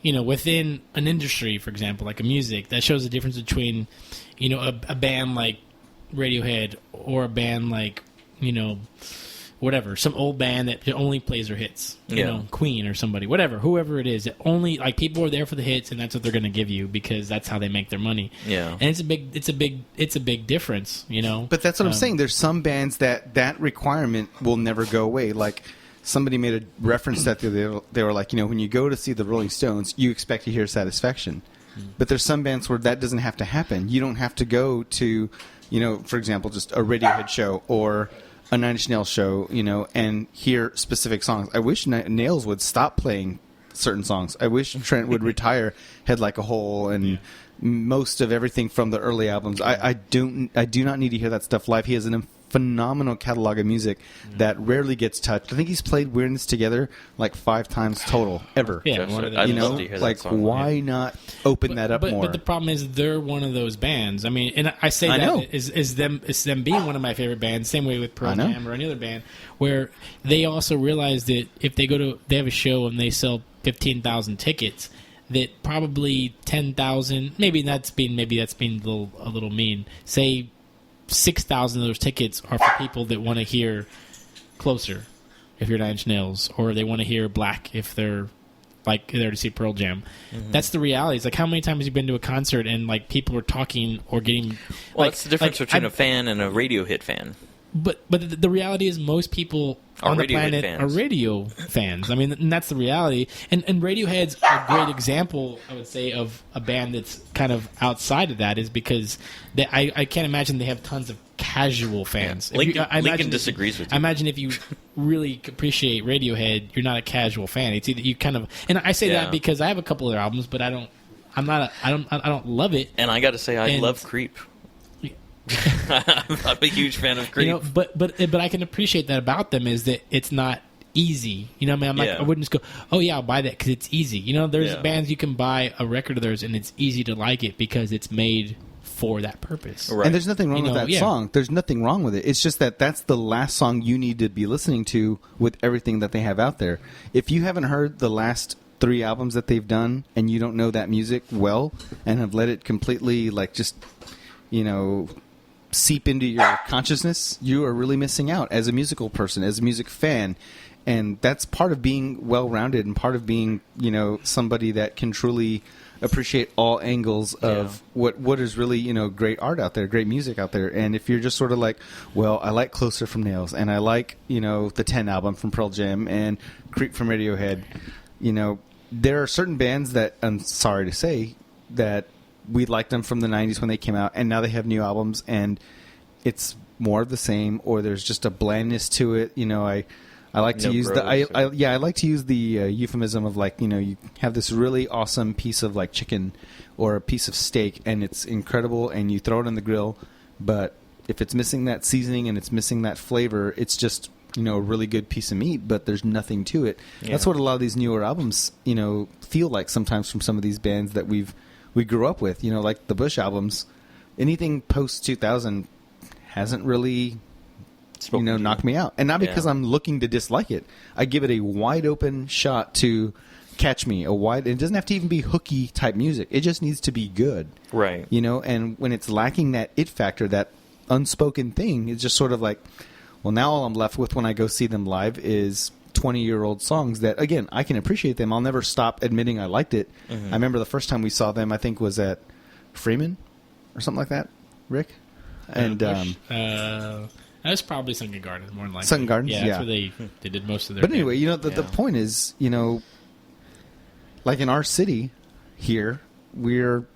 within an industry, for example, like a music, that shows the difference between, a band like Radiohead or a band like, whatever, some old band that only plays their hits, Queen or somebody, whoever it is, only like people are there for the hits, and that's what they're going to give you because that's how they make their money. Yeah, and it's a big difference, But that's what I'm saying. There's some bands that requirement will never go away. Like somebody made a reference that they were like, when you go to see the Rolling Stones, you expect to hear Satisfaction, but there's some bands where that doesn't have to happen. You don't have to go to, for example, just a Radiohead show or a Nine Inch Nails show, and hear specific songs. I wish Nails would stop playing certain songs. I wish Trent would retire Head Like a Hole and most of everything from the early albums. I do not need to hear that stuff live. He has a phenomenal catalog of music that rarely gets touched. I think he's played Weirdness Together like 5 times total ever. Yeah, I'd love to hear that song. Why not open that up more? But the problem is they're one of those bands. I mean, and I say that is them being one of my favorite bands. Same way with Pearl Jam or any other band, where they also realize that if they they have a show and they sell 15,000 tickets, that probably 10,000, maybe that's being a little mean. Say 6,000 of those tickets are for people that want to hear Closer, if you're Nine Inch Nails, or they want to hear Black if they're like there to see Pearl Jam. That's the reality. It's like, how many times have you been to a concert and like people are talking or getting? Well, that's the difference between a fan and a radio hit fan. But the reality is most people on the planet are radio fans. I mean, and that's the reality. And Radiohead's a great example, I would say, of a band that's kind of outside of that, is because I can't imagine they have tons of casual fans. Yeah. Lincoln disagrees with you. I imagine if you really appreciate Radiohead, you're not a casual fan. It's either you kind of, and I say that because I have a couple of their albums, but I don't love it. And I got to say, I love Creep. I'm a huge fan of Creep. You know, but I can appreciate that about them, is that it's not easy. You know what I mean? I wouldn't just go, oh yeah, I'll buy that because it's easy. You know, there's bands you can buy a record of theirs and it's easy to like it because it's made for that purpose. Right. And there's nothing wrong with that song. There's nothing wrong with it. It's just that that's the last song you need to be listening to with everything that they have out there. If you haven't heard the last 3 albums that they've done and you don't know that music well and have let it completely seep into your consciousness, you are really missing out as a musical person, as a music fan. And that's part of being well-rounded and part of being, somebody that can truly appreciate all angles of what is really, great art out there, great music out there. And if you're just sort of like, well, I like Closer from Nails and I like, the 10 album from Pearl Jam and Creep from Radiohead, there are certain bands that, I'm sorry to say, that we liked them from the 90s when they came out, and now they have new albums, and it's more of the same, or there's just a blandness to it. I like to use I like to use the euphemism of you have this really awesome piece of chicken or a piece of steak, and it's incredible, and you throw it on the grill, but if it's missing that seasoning and it's missing that flavor, it's just a really good piece of meat, but there's nothing to it. Yeah. That's what a lot of these newer albums feel like sometimes from some of these bands that we grew up with, like the Bush albums. Anything post 2000 hasn't really, knocked me out. And not because I'm looking to dislike it. I give it a wide open shot to catch me. It doesn't have to even be hooky type music. It just needs to be good. Right. And when it's lacking that it factor, that unspoken thing, it's just sort of like, well, now all I'm left with when I go see them live is 20-year-old songs that, again, I can appreciate them. I'll never stop admitting I liked it. Mm-hmm. I remember the first time we saw them, I think, was at Freeman or something like that, Rick? And that was probably Sunken Gardens, more than likely. Sunken Gardens, yeah. That's where they did most of their... But anyway, the point is, like in our city here, we're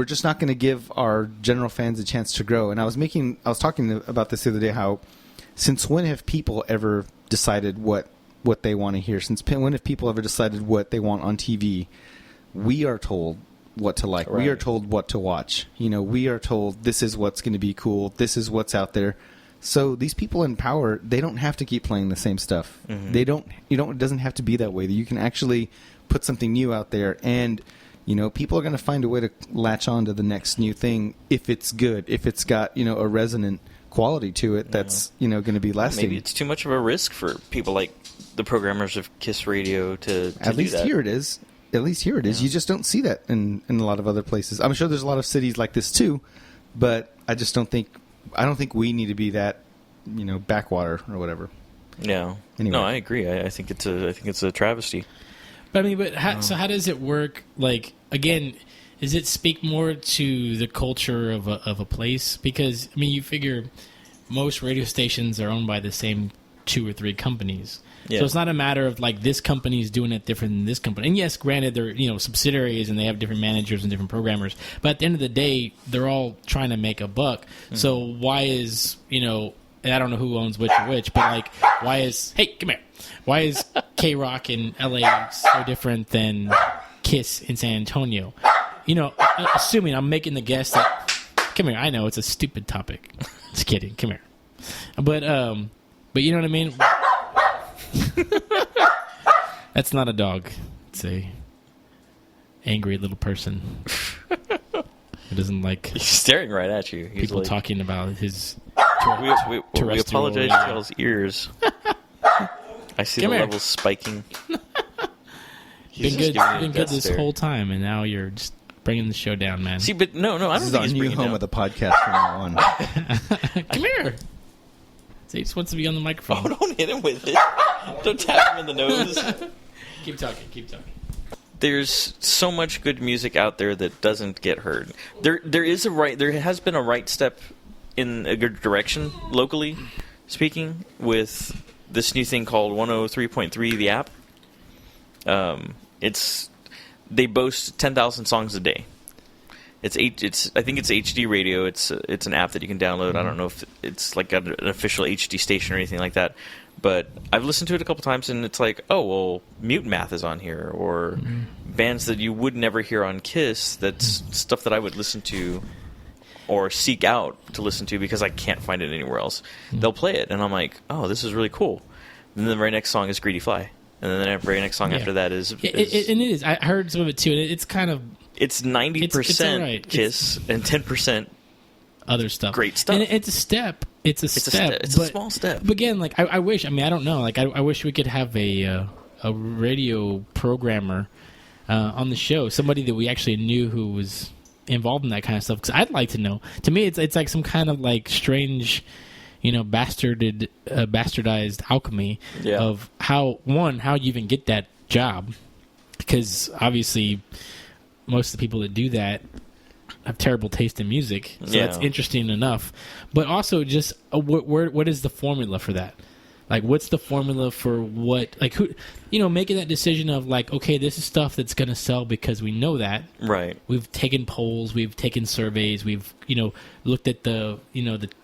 just not going to give our general fans a chance to grow. And I was talking about this the other day, how since when have people ever decided what they want to hear? Since when have people ever decided what they want on TV? We are told what to like. Right. We are told what to watch. We are told this is what's going to be cool. This is what's out there. So these people in power, they don't have to keep playing the same stuff. Mm-hmm. It doesn't have to be that way. You can actually put something new out there, and people are going to find a way to latch on to the next new thing if it's good, if it's got a resonant quality to it that's going to be lasting. Maybe it's too much of a risk for people like the programmers of Kiss Radio to at least do that. Here it is. At least here it is. You just don't see that in a lot of other places. I'm sure there's a lot of cities like this too, but I just don't think we need to be that backwater or whatever. Yeah. Anyway. No, I agree. I think it's a travesty. But so how does it work? Like, again, does it speak more to the culture of a place? Because you figure most radio stations are owned by the same 2 or 3 companies. Yeah. So it's not a matter of this company is doing it different than this company. And yes, granted, they're subsidiaries and they have different managers and different programmers. But at the end of the day, they're all trying to make a buck. Mm-hmm. So why is and I don't know who owns which, but why is why is K-Rock in LA so different than Kiss in San Antonio? Assuming I'm making the guess that, come here, I know it's a stupid topic. Just kidding, come here. But you know what I mean? That's not a dog. It's a angry little person who doesn't like... He's staring right at you. He's people talking about his... We apologize to y'all's ears. I see the levels spiking. Been good this whole time, and now you're just bringing the show down, man. See, but no, I don't think he's bringing it down. This is our new home of the podcast from now on. Come here. See, he just wants to be on the microphone. Oh, don't hit him with it. Don't tap him in the nose. Keep talking. There's so much good music out there that doesn't get heard. There has been a right step in a good direction locally speaking with this new thing called 103.3, the app. They boast 10,000 songs a day. I think it's HD radio. It's an app that you can download. I don't know if it's like an official HD station or anything like that. But I've listened to it a couple times, and it's like, oh, well, Mute Math is on here, or bands that you would never hear on Kiss. That's stuff that I would listen to or seek out to listen to because I can't find it anywhere else. They'll play it, and I'm like, oh, this is really cool. And then the very next song is Greedy Fly. And then the very next song after that is... It is. I heard some of it, too. It's kind of... It's 90% right. Kiss and 10% other stuff. Great stuff. And it's a step. It's a small step. But again, like, I wish... I mean, I don't know. Like, I wish we could have a radio programmer on the show. Somebody that we actually knew who was involved in that kind of stuff. Because I'd like to know. To me, it's like some kind of, like, strange... bastardized alchemy of how you even get that job, because obviously most of the people that do that have terrible taste in music, so that's interesting enough. But also, just what is the formula for that? Like, what's the formula for what? Like, who? Making that decision of like, okay, this is stuff that's going to sell because we know that. Right. We've taken polls, we've taken surveys, we've looked at the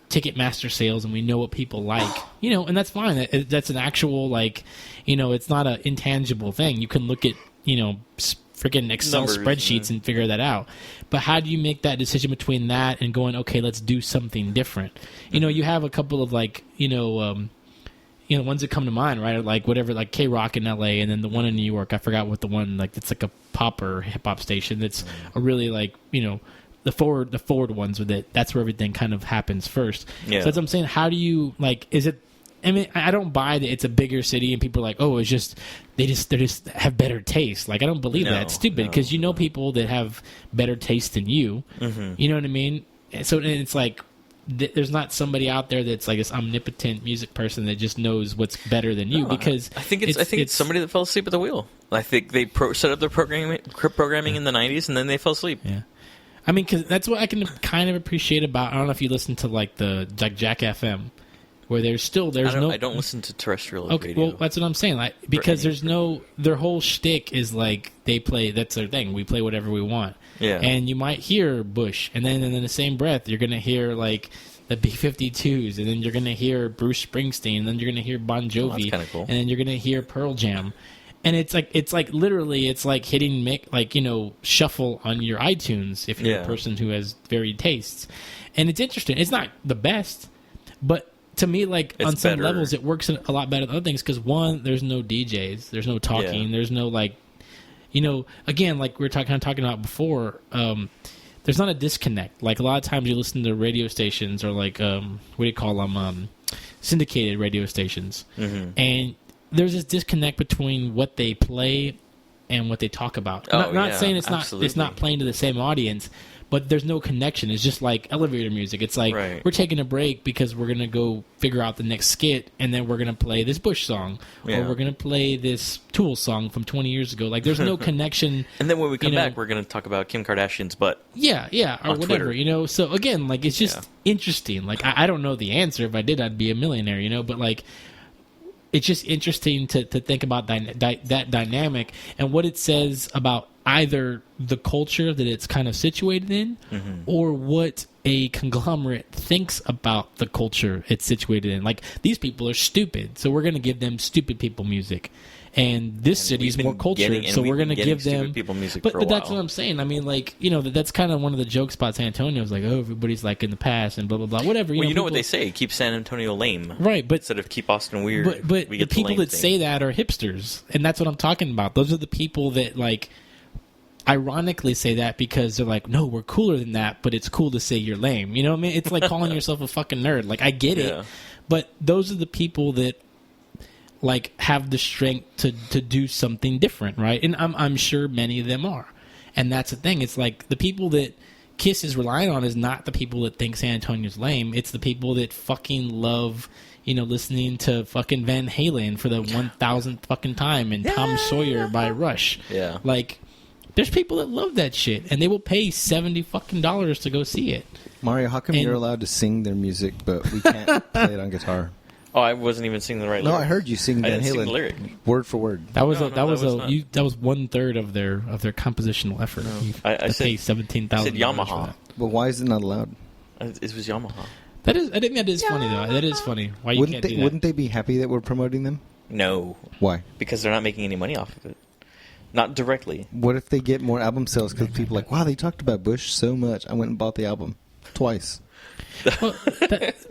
Ticketmaster sales, and we know what people like, and that's fine. That's an actual, like, it's not an intangible thing. You can look at, freaking Excel spreadsheets and figure that out. But how do you make that decision between that and going, okay, let's do something different? You have a couple of, like, ones that come to mind, right? Like whatever, like K-Rock in LA, and then the one in New York. I forgot what the one, like, it's like a pop or hip hop station. That's a really, like, the forward ones with it. That's where everything kind of happens first. Yeah. So that's what I'm saying. How do you, like, is it? I mean, I don't buy that it's a bigger city and people are like, oh, it's just they just have better taste. Like, I don't believe that. It's stupid because people that have better taste than you. Mm-hmm. You know what I mean? So it's like there's not somebody out there that's like this omnipotent music person that just knows what's better than you. Because I think it's somebody that fell asleep at the wheel. I think they set up their programming in the 90s and then they fell asleep. Yeah. I mean, because that's what I can kind of appreciate about. I don't know if you listen to like Jack FM, where there's no. I don't listen to terrestrial radio. Well, that's what I'm saying. Like, because there's no. Their whole shtick is like they play. That's their thing. We play whatever we want. Yeah. And you might hear Bush, and then in the same breath, you're gonna hear like the B-52s, and then you're gonna hear Bruce Springsteen, and then you're gonna hear Bon Jovi, that's kind of cool. And then you're gonna hear Pearl Jam. And it's like literally, it's like hitting shuffle on your iTunes if you're a person who has varied tastes. And it's interesting. It's not the best, but to me, like, it's on some levels, it works a lot better than other things because, one, there's no DJs, there's no talking, there's no, like, again, like we were talking about before, there's not a disconnect. Like, a lot of times you listen to radio stations or, like, what do you call them, syndicated radio stations, and there's this disconnect between what they play and what they talk about. Not saying it's not playing to the same audience, but there's no connection. It's just like elevator music. It's like we're taking a break because we're gonna go figure out the next skit, and then we're gonna play this Bush song, or we're gonna play this Tool song from 20 years ago. Like, there's no connection. And then when we come back, we're gonna talk about Kim Kardashian's butt. Yeah, or whatever. Twitter. So again, like, it's just interesting. Like, I don't know the answer. If I did, I'd be a millionaire. But like, it's just interesting to think about that dynamic and what it says about either the culture that it's kind of situated in, or what a conglomerate thinks about the culture it's situated in. Like, these people are stupid, so we're going to give them stupid people music. And this city's more cultured, so we're going to give them people music. But that's what I'm saying. I mean, like, that's kind of one of the jokes about San Antonio. Is like, oh, everybody's like in the past and blah blah blah, whatever. You know what they say: keep San Antonio lame, right? But instead of keep Austin weird. But the people that say that are hipsters, and that's what I'm talking about. Those are the people that, like, ironically say that because they're like, no, we're cooler than that, but it's cool to say you're lame. You know what I mean? It's like calling yourself a fucking nerd. Like, I get it, but those are the people that, like, have the strength to do something different, right? And I'm sure many of them are. And that's the thing. It's like the people that Kiss is relying on is not the people that think San Antonio's lame. It's the people that fucking love, listening to fucking Van Halen for the 1,000th fucking time and Tom Sawyer by Rush. Yeah. Like, There's people that love that shit, and they will pay $70 to go see it. Mario, how come you're allowed to sing their music, but we can't play it on guitar? Oh, I wasn't even singing the right lyric. No, I heard you sing Van Halen, lyric. word for word. That was that was 1/3 of their compositional effort. No. You I said pay $17,000. I said Yamaha. But why is it not allowed? It was Yamaha. That is, I think that is funny though. That is funny. Why you can't do that? Wouldn't they be happy that we're promoting them? No. Why? Because they're not making any money off of it. Not directly. What if they get more album sales because people are like, wow, they talked about Bush so much. I went and bought the album twice. Well,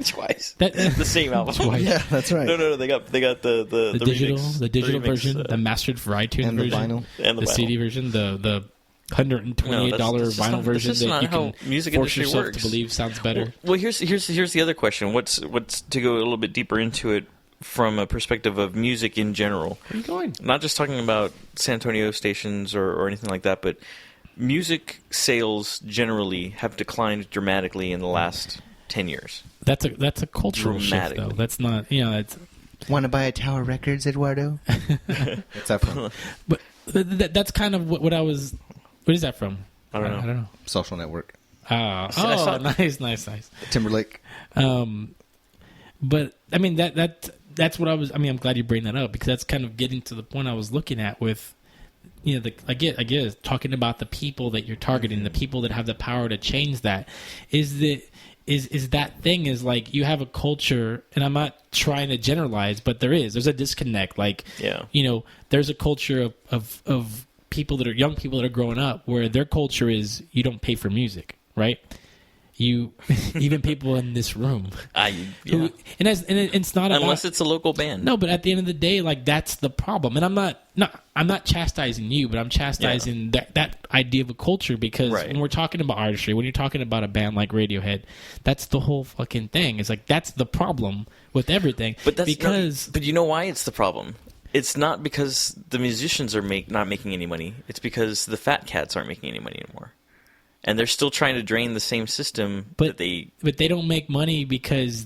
twice. The same album. Twice. Yeah, that's right. No. They got the digital remix, the digital remix, version, the mastered for iTunes and the version, vinyl, and the CD version, the $128 vinyl version that you can music force industry yourself works. to believe sounds better. Well, here's the other question. What's to go a little bit deeper into it from a perspective of music in general? Where are you going? Not just talking about San Antonio stations or anything like that, but music sales generally have declined dramatically in the last 10 years. That's a cultural shift, though. That's not, it's... Want to buy a Tower Records, Eduardo? What's that from? But that's kind of what I was... What is that from? I don't know. Social Network. Nice. Timberlake. But, I mean, that's what I was... I mean, I'm glad you bring that up, because that's kind of getting to the point I was looking at with... I guess talking about the people that you're targeting, the people that have the power to change that, is that thing is like you have a culture, and I'm not trying to generalize, but there's a disconnect. Like, there's a culture of people that are young people that are growing up where their culture is you don't pay for music, right? You even people in this room, and it's not unless it's a local band. No, but at the end of the day, like that's the problem. And I'm not chastising you, but I'm chastising that idea of a culture, because when we're talking about artistry, when you're talking about a band like Radiohead, that's the whole fucking thing. It's like that's the problem with everything. But but you know why it's the problem? It's not because the musicians are not making any money. It's because the fat cats aren't making any money anymore. And they're still trying to drain the same system but they don't make money because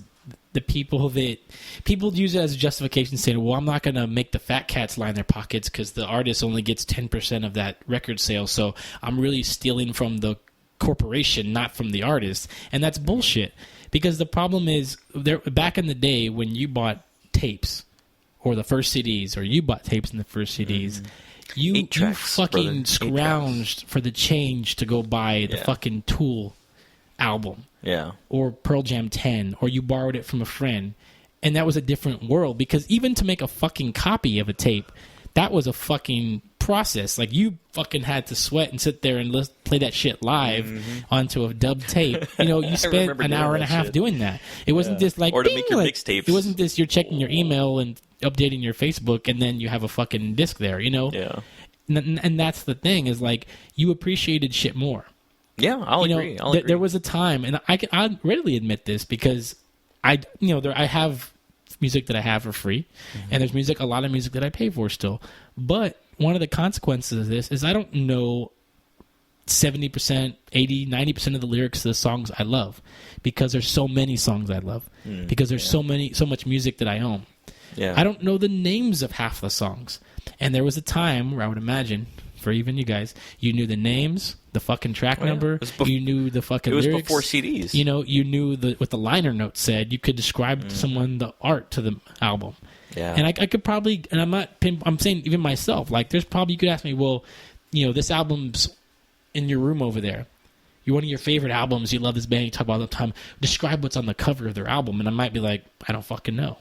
the people use it as a justification, saying, well, I'm not going to make the fat cats line their pockets because the artist only gets 10% of that record sale, so I'm really stealing from the corporation, not from the artist. And that's bullshit, because the problem is, back in the day when you bought tapes or the first CDs, or you bought tapes in the first CDs, you fucking scrounged for the change to go buy the fucking Tool album. Yeah. Or Pearl Jam 10, or you borrowed it from a friend. And that was a different world, because even to make a fucking copy of a tape, that was a fucking process. Like, you fucking had to sweat and sit there and play that shit live onto a dub tape. You spent an hour and a half doing that. It wasn't just like... Or to make your mixtapes. It wasn't just you're checking your email and updating your Facebook and then you have a fucking disc there, Yeah. And that's the thing, is like, you appreciated shit more. Yeah, I'll agree. There was a time, and I'll readily admit this, because I have music that I have for free, and there's a lot of music that I pay for still. But one of the consequences of this is I don't know 70%, 80, 90% of the lyrics to the songs I love, because there's so many songs I love, because there's so much music that I own. Yeah. I don't know the names of half the songs. And there was a time where I would imagine, for even you guys, you knew the names, the fucking track number, you knew the fucking lyrics. It was before CDs. You knew what the liner notes said. You could describe to someone the art to the album. Yeah. And I could probably, and I'm saying even myself, like, there's probably, you could ask me, well, this album's in your room over there. You're one of your favorite albums. You love this band. You talk about it all the time. Describe what's on the cover of their album. And I might be like, I don't fucking know.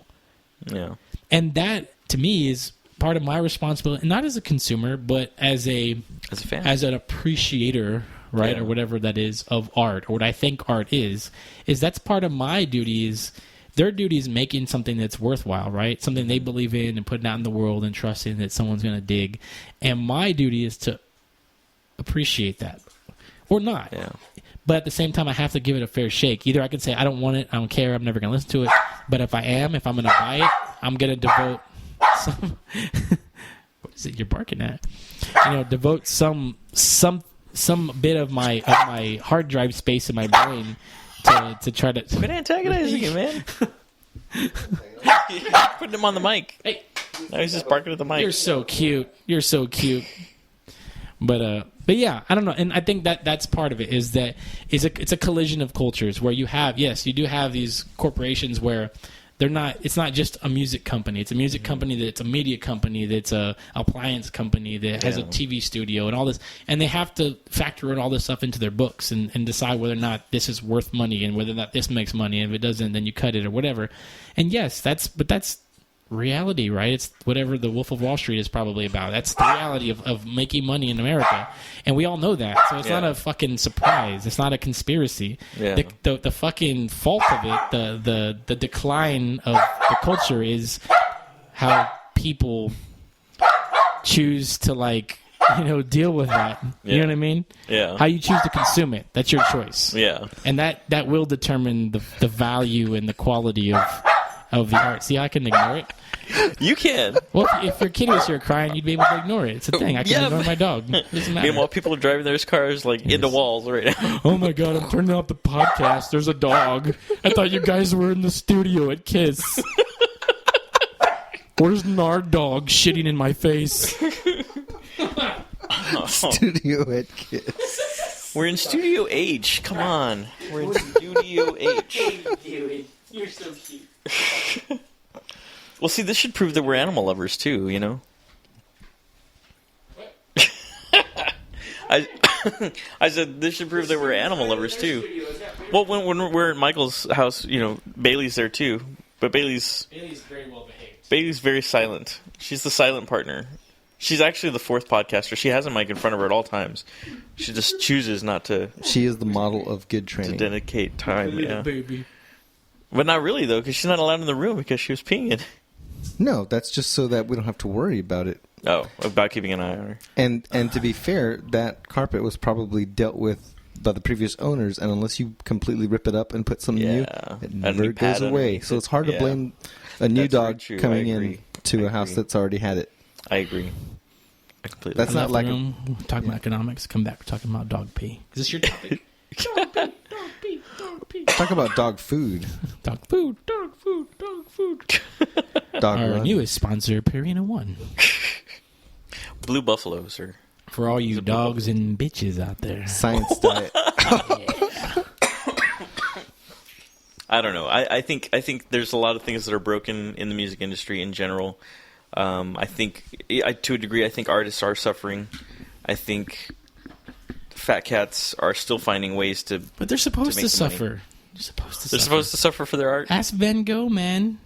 Yeah. And that, to me, is part of my responsibility, not as a consumer, but as a fan, as an appreciator, right, or whatever that is, of art, or what I think art is that's part of my duty. Is their duty is making something that's worthwhile, right? Something they believe in and putting out in the world and trusting that someone's going to dig. And my duty is to appreciate that, or not. Yeah. But at the same time, I have to give it a fair shake. Either I can say, I don't want it, I don't care, I'm never going to listen to it. But if I'm going to buy it, I'm going to devote some... What is it you're barking at? Devote some bit of my hard drive space in my brain to try to... Quit antagonizing him, man. Putting him on the mic. Hey. Now he's just barking at the mic. You're so cute. But But yeah, I don't know, and I think that's part of it. It's a collision of cultures where you do have these corporations where they're not. It's not just a music company. It's a music company that's a media company that's a appliance company that has a TV studio and all this, and they have to factor in all this stuff into their books and decide whether or not this is worth money and whether or not this makes money. And if it doesn't, then you cut it or whatever. And yes, that's reality, right? It's whatever the Wolf of Wall Street is probably about. That's the reality of making money in America, and we all know that. So it's not a fucking surprise. It's not a conspiracy. Yeah. The fucking fault of it, the decline of the culture is how people choose to deal with that. You know what I mean? Yeah. How you choose to consume it. That's your choice. Yeah. And that will determine the value and the quality of the art. See how I can ignore it? You can. Well, if your kid was here crying, you'd be able to ignore it. It's a thing. I can ignore my dog. It doesn't matter. Meanwhile, people are driving their cars into walls right now. Oh my god, I'm turning off the podcast. There's a dog. I thought you guys were in the studio at Kiss. Where's Nard dog shitting in my face? Studio at Kiss. We're in Studio H. Come on. We're in Studio H. You're so cute. Well, see, this should prove that we're animal lovers, too, you know? I said this should prove that we're animal lovers, too. Well, when we're at Michael's house, Bailey's there, too. But Bailey's very well behaved. Bailey's very silent. She's the silent partner. She's actually the fourth podcaster. She has a mic in front of her at all times. She just chooses not to. She is the model of good training. To dedicate time, Little baby. But not really, though, because she's not allowed in the room because she was peeing. No, that's just so that we don't have to worry about it. Oh, about keeping an eye on her. And to be fair, that carpet was probably dealt with by the previous owners, and unless you completely rip it up and put something new, it never goes away. So it's hard to blame a new dog coming in to a house that's already had it. I agree. I completely That's not like talking about economics. Come back. We're talking about dog pee. Is this your topic? Dog pee. Talk about dog food. Dog food. Dog Our run. newest sponsor, Purina One. Blue buffaloes are... For all you dogs and bitches out there. Science diet. I don't know. I think there's a lot of things that are broken in the music industry in general. I think, to a degree, I think artists are suffering. I think fat cats are still finding ways to. But they're supposed to suffer. Money. They're supposed to suffer for their art. Ask Van Gogh, man.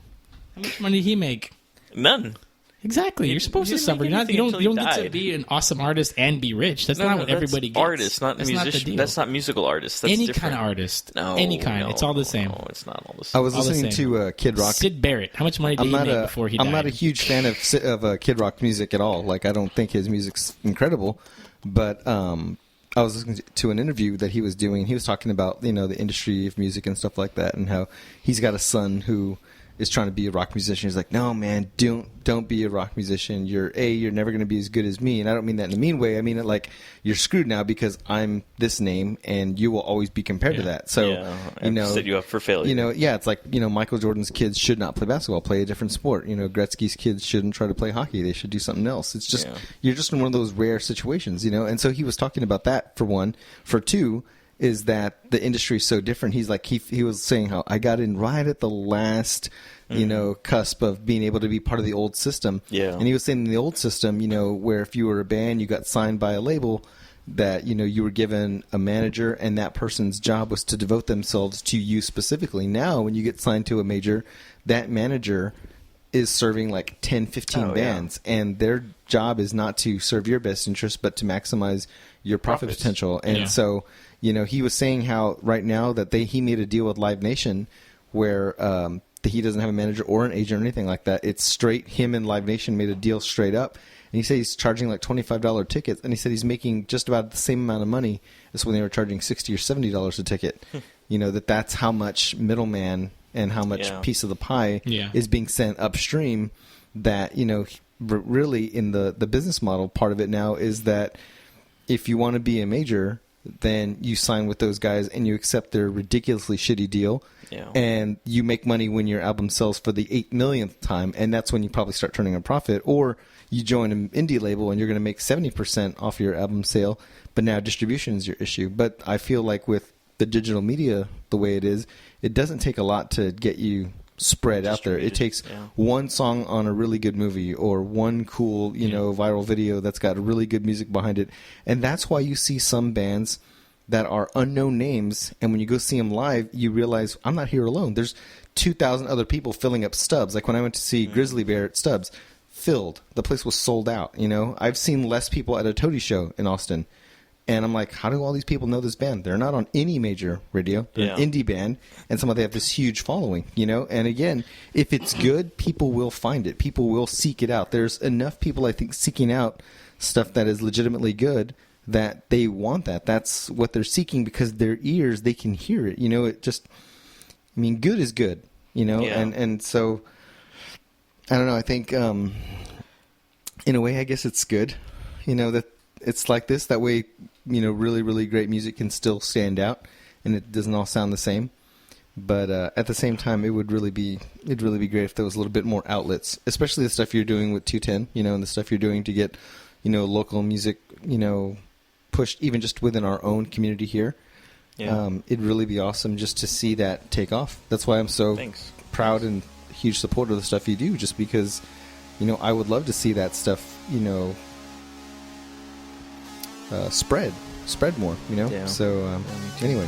How much money did he make? None. Exactly. You're supposed to suffer. You don't get to be an awesome artist and be rich. That's not what everybody gets. Artists, not musicians. That's not musical artists. That's any different. kind of artist. No, any kind. It's all the same. No, it's not all the same. I was listening to Kid Rock. Sid Barrett. How much money did he make before he died? I'm not a huge fan of Kid Rock music at all. Like, I don't think his music's incredible. But I was listening to an interview that he was doing. He was talking about the industry of music and stuff like that, and how he's got a son who is trying to be a rock musician. He's like, no, man, don't be a rock musician. You're never going to be as good as me. And I don't mean that in a mean way. I mean it like you're screwed now because I'm this name and you will always be compared to that. So, set you up for failure. It's like, Michael Jordan's kids should not play basketball, play a different sport. Gretzky's kids shouldn't try to play hockey. They should do something else. It's just, you're just in one of those rare situations, And so he was talking about that for one. For two, is that the industry is so different. He's like, he was saying how I got in right at the last, cusp of being able to be part of the old system. Yeah. And he was saying in the old system, where if you were a band, you got signed by a label, that, you were given a manager and that person's job was to devote themselves to you specifically. Now, when you get signed to a major, that manager is serving like 10, 15 bands, and their job is not to serve your best interest, but to maximize your profit potential. And so, he was saying how right now that he made a deal with Live Nation where he doesn't have a manager or an agent or anything like that. It's straight, him and Live Nation made a deal straight up. And he said he's charging like $25 tickets, and he said he's making just about the same amount of money as when they were charging $60 or $70 a ticket. That's how much middleman and how much piece of the pie is being sent upstream. That really in the business model part of it now is that if you want to be a major, then you sign with those guys and you accept their ridiculously shitty deal. Yeah. And you make money when your album sells for the 8 millionth time, and that's when you probably start turning a profit. Or you join an indie label and you're going to make 70% off your album sale, but now distribution is your issue. But I feel like with the digital media the way it is, it doesn't take a lot to get you spread out there. It takes one song on a really good movie or one cool, viral video that's got really good music behind it. And that's why you see some bands that are unknown names, and when you go see them live, you realize, I'm not here alone. There's 2,000 other people filling up Stubbs. Like when I went to see Grizzly Bear at Stubbs, filled. The place was sold out, I've seen less people at a Toady show in Austin. And I'm like, how do all these people know this band? They're not on any major radio. They're an indie band, and somehow they have this huge following, And again, if it's good, people will find it. People will seek it out. There's enough people, I think, seeking out stuff that is legitimately good that they want that. That's what they're seeking because their ears, they can hear it. It just, good is good, And so, I don't know. I think, in a way, I guess it's good, that it's like this. That way, really, really great music can still stand out, and it doesn't all sound the same. But at the same time, it'd really be great if there was a little bit more outlets, especially the stuff you're doing with 210, and the stuff you're doing to get, local music, pushed even just within our own community here. It'd really be awesome just to see that take off. That's why I'm so proud and huge supporter of the stuff you do, just because, I would love to see that stuff, spread more, So anyway,